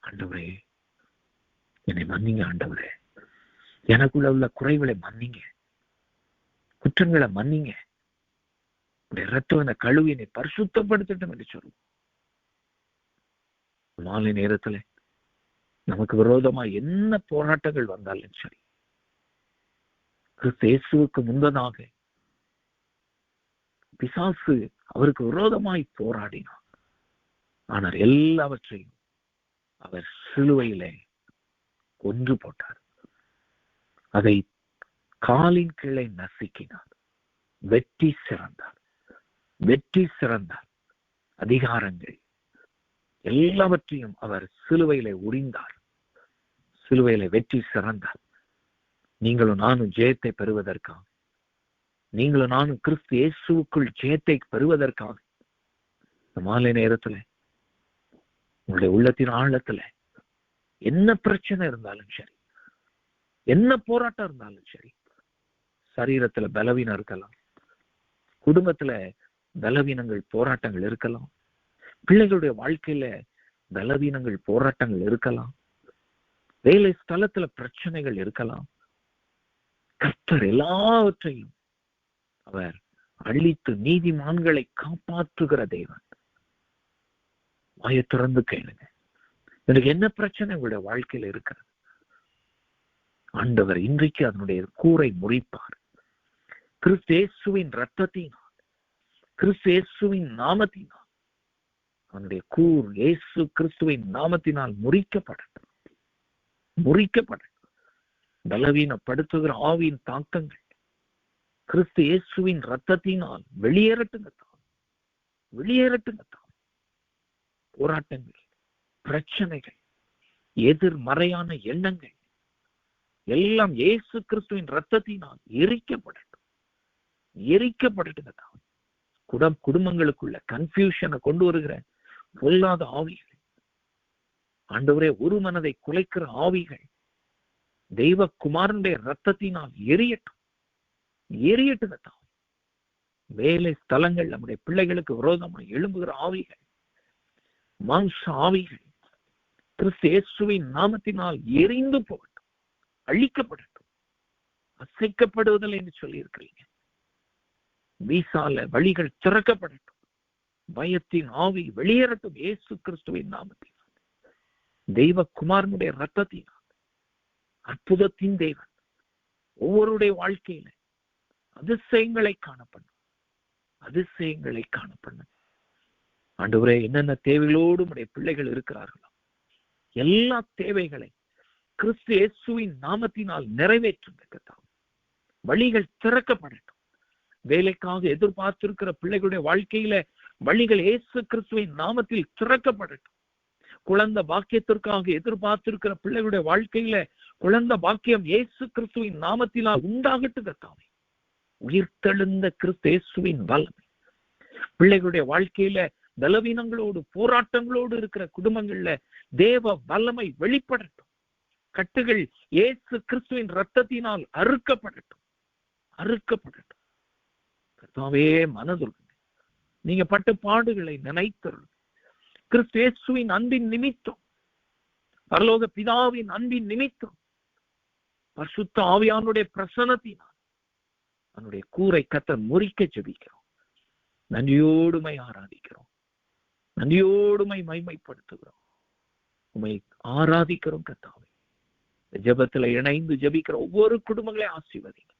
ஆண்டவரே, என்னை மன்னிங்க. ஆண்டவரே, எனக்குள்ள உள்ள குறைகளை மன்னிங்க, குற்றங்களை மன்னிங்க. உடைய இரத்தம் என்னை கழுவி என்னை பரிசுத்தப்படுத்தட்டும் என்று சொல்லுவோம். மாலை நேரத்துல நமக்கு விரோதமா என்ன போராட்டங்கள் வந்தாலும் சரி, கிறிஸ்து இயேசுவுக்கு முன்பதாக பிசாசு அவருக்கு விரோதமாய் போராடினார். ஆனால் எல்லாவற்றையும் அவர் சிலுவையிலே கொன்று போட்டார். அதை காலின் கீழே நசுக்கினார். வெற்றி சிறந்தார், வெற்றி சிறந்தார். அதிகாரங்கள் எல்லாவற்றையும் அவர் சிலுவையிலே உரிந்தார், சிலுவையிலே வெற்றி சிறந்தார். நீங்களும் நானும் ஜெயத்தை பெறுவதற்காக, நீங்களும் நானும் கிறிஸ்து இயேசுவுக்குள் ஜெயத்தை பெறுவதற்காக இந்த மாலை நேரத்துல உங்களுடைய உள்ளத்தின் ஆழத்துல என்ன பிரச்சனை இருந்தாலும் சரி, என்ன போராட்டம் இருந்தாலும் சரி, சரீரத்துல பலவீனம் இருக்கலாம், குடும்பத்துல பலவீனங்கள் போராட்டங்கள் இருக்கலாம், பிள்ளைகளுடைய வாழ்க்கையில பலவீனங்கள் போராட்டங்கள் இருக்கலாம், வேலை ஸ்தலத்துல பிரச்சனைகள் இருக்கலாம். கர்த்தர் எல்லாவற்றையும் அவர் அழித்து நீதிமான்களை காப்பாற்றுகிற தேவன். வாயை திறந்து கேளுங்க. எனக்கு என்ன பிரச்சனை உங்களுடைய வாழ்க்கையில இருக்கிறது? ஆண்டவர் இன்றைக்கு அதனுடைய கூரை முறிப்பார். கிறிஸ்து இயேசுவின் இரத்தத்தினால், கிறிஸ்து இயேசுவின் நாமத்தினால், அவனுடைய கூர் இயேசு கிறிஸ்துவின் நாமத்தினால் முறிக்கப்படட்டும். பலவீனப்படுத்துகிற ஆவியின் தாக்கங்கள் கிறிஸ்து இயேசுவின் இரத்தத்தினால் வெளியேறட்டுங்க. போராட்டங்கள், பிரச்சனைகள், எதிர்மறையான எண்ணங்கள் எல்லாம் இயேசு கிறிஸ்துவின் இரத்தத்தினால் எரிக்கப்படட்டுங்க. குடும்பங்களுக்குள்ள கன்ஃபியூஷனை கொண்டு வருகிற பொல்லாத ஆவிகள், ஆண்டவரே ஒரு மனதை குலைக்கிற ஆவிகள் தெய்வ குமாரனுடைய இரத்தத்தினால் எரியட்டுங்க. வேலை ஸ்தலங்கள் நம்முடைய பிள்ளைகளுக்கு விரோதமாக எழும்புகிற ஆவிகள், மாம்ச ஆவிகள் கிறிஸ்து இயேசுவின் நாமத்தினால் எரிந்து போகட்டும், அழிக்கப்படட்டும். அசைக்கப்படுவதில்லை என்று சொல்லி இருக்கிறீங்க. வீசால வழிகள் திறக்கப்படட்டும். பயத்தின் ஆவி வெளியேறட்டும். இயேசு கிறிஸ்துவின் நாமத்தினால், தெய்வ குமாரனுடைய இரத்தத்தினால், அற்புதத்தின் தேவன் ஒவ்வொருடைய வாழ்க்கையில அதிசயங்களை காணப்படும். ஆண்டவரே, என்னென்ன தேவைகளோடு உடைய பிள்ளைகள் இருக்கிறார்களோ எல்லா தேவைகளை கிறிஸ்து இயேசுவின் நாமத்தினால் நிறைவேற்றுங்க. வழிகள் திறக்கப்படட்டும். வேலைக்காக எதிர்பார்த்திருக்கிற பிள்ளைகளுடைய வாழ்க்கையில வழிகள் இயேசு கிறிஸ்துவின் நாமத்தில் திறக்கப்படட்டும். குழந்தை பாக்கியத்திற்காக எதிர்பார்த்திருக்கிற பிள்ளைகளுடைய வாழ்க்கையில குழந்தை பாக்கியம் இயேசு கிறிஸ்துவின் நாமத்தினால் உண்டாகட்டும். உயிர்த்தெழுந்த கிறிஸ்து இயேசுவின் வல்லமை பிள்ளைகளுடைய வாழ்க்கையில பலவீனங்களோடு போராட்டங்களோடு இருக்கிற குடும்பங்கள்ல தேவ வல்லமை வெளிப்படட்டும். கட்டுகள் இயேசு கிறிஸ்துவின் இரத்தத்தினால் அறுக்கப்படட்டும். கர்த்தாவே, மனதுருங்க. நீங்க பட்ட பாடுகளை நினைத்தருள். கிறிஸ்து இயேசுவின் அன்பின் நிமித்தம், பரலோக பிதாவின் அன்பின் நிமித்தம், பரிசுத்த ஆவியானுடைய பிரசன்னத்தினால் அவனுடைய கூரை கர்த்தர் முறிக்க ஜெபிக்கிறோம். நன்றியோடுமை ஆராதிக்கிறோம். நன்றியோடுமை மைமைப்படுத்துகிறோம். உம்மை ஆராதிக்கிறோம் கர்த்தாவே. ஜெபத்துல இணைந்து ஜெபிக்கிற ஒவ்வொரு குடும்பங்களையும் ஆசீர்வதிங்க.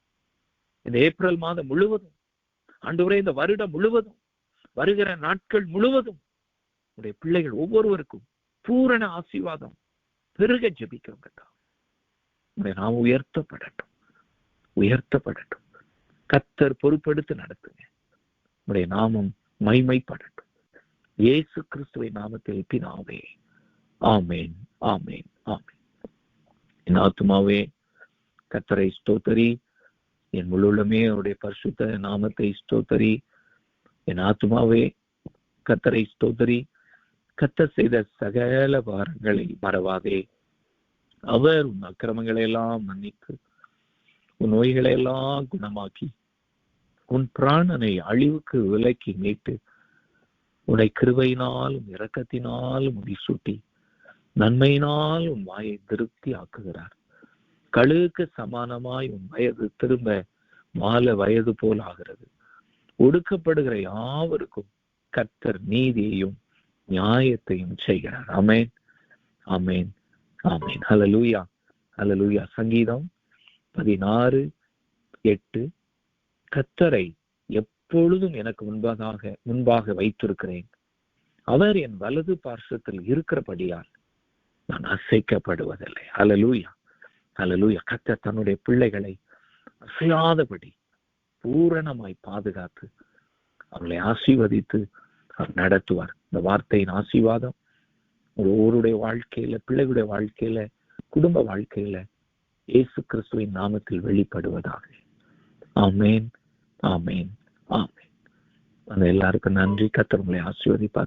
இந்த ஏப்ரல் மாதம் முழுவதும், ஆண்டவரே, இந்த வருடம் முழுவதும், வருகிற நாட்கள் முழுவதும் உடைய பிள்ளைகள் ஒவ்வொருவருக்கும் பூரண ஆசீர்வாதம் பெருக ஜெபிக்கிறோம் கர்த்தாவே. உடைய நாம் உயர்த்தப்படட்டும். கர்த்தர் பொறுப்பெடுத்து நடத்துங்க. உடைய நாமம் மைமைப்படட்டும். இயேசு கிறிஸ்துவின் நாமத்தில் பிதாவே, ஆமேன், ஆமேன், ஆமேன். என் ஆத்துமாவே கர்த்தரை ஸ்தோத்தரி, என் முழுமே அவருடைய பரிசுத்த நாமத்தை ஸ்தோத்தரி. என் ஆத்துமாவே கர்த்தரை ஸ்தோத்தரி. கர்த்தர் செய்த சகல வாரங்களை மறவாதே. அவர் உன் அக்கிரமங்களை எல்லாம் மன்னித்து, உன் நோய்களை எல்லாம் குணமாக்கி, உன் பிராணனை அழிவுக்கு விலக்கி மீட்டு, உன்னை கிருபையினாலும் இரக்கத்தினாலும் முடிசூட்டி, நன்மையினால் உன் வாயை திருப்தி ஆக்குகிறார். கழுகுக்கு சமானமாய் உன் வயது திரும்ப மால வயது போல் ஆகிறது. ஒடுக்கப்படுகிற யாவருக்கும் கர்த்தர் நீதியையும் நியாயத்தையும் செய்கிறார். ஆமென், ஆமென், ஆமென். ஹல்லேலூயா, ஹல்லேலூயா. சங்கீதம் 16:8. கர்த்தரை எப்பொழுதும் எனக்கு முன்பாக வைத்திருக்கிறேன். அவர் என் வலது பார்சத்தில் இருக்கிறபடியால் நான் அசைக்கப்படுவதில்லை. ஹல்லேலூயா, ஹல்லேலூயா. கர்த்தர் தன்னுடைய பிள்ளைகளை அசையாதபடி பூரணமாய் பாதுகாத்து அவர்களை ஆசீர்வதித்து அவர் நடத்துவார். இந்த வார்த்தையின் ஆசீர்வாதம் ஒவ்வொருடைய வாழ்க்கையில, பிள்ளைகளுடைய வாழ்க்கையில, குடும்ப வாழ்க்கையில இயேசு கிறிஸ்துவின் நாமத்தில் வெளிப்படுவதாக. ஆமேன், ஆமேன், ஆமேன். அந்த எல்லாருக்கும் நன்றி. கர்த்தர் உங்களை ஆசீர்வதிப்பார்.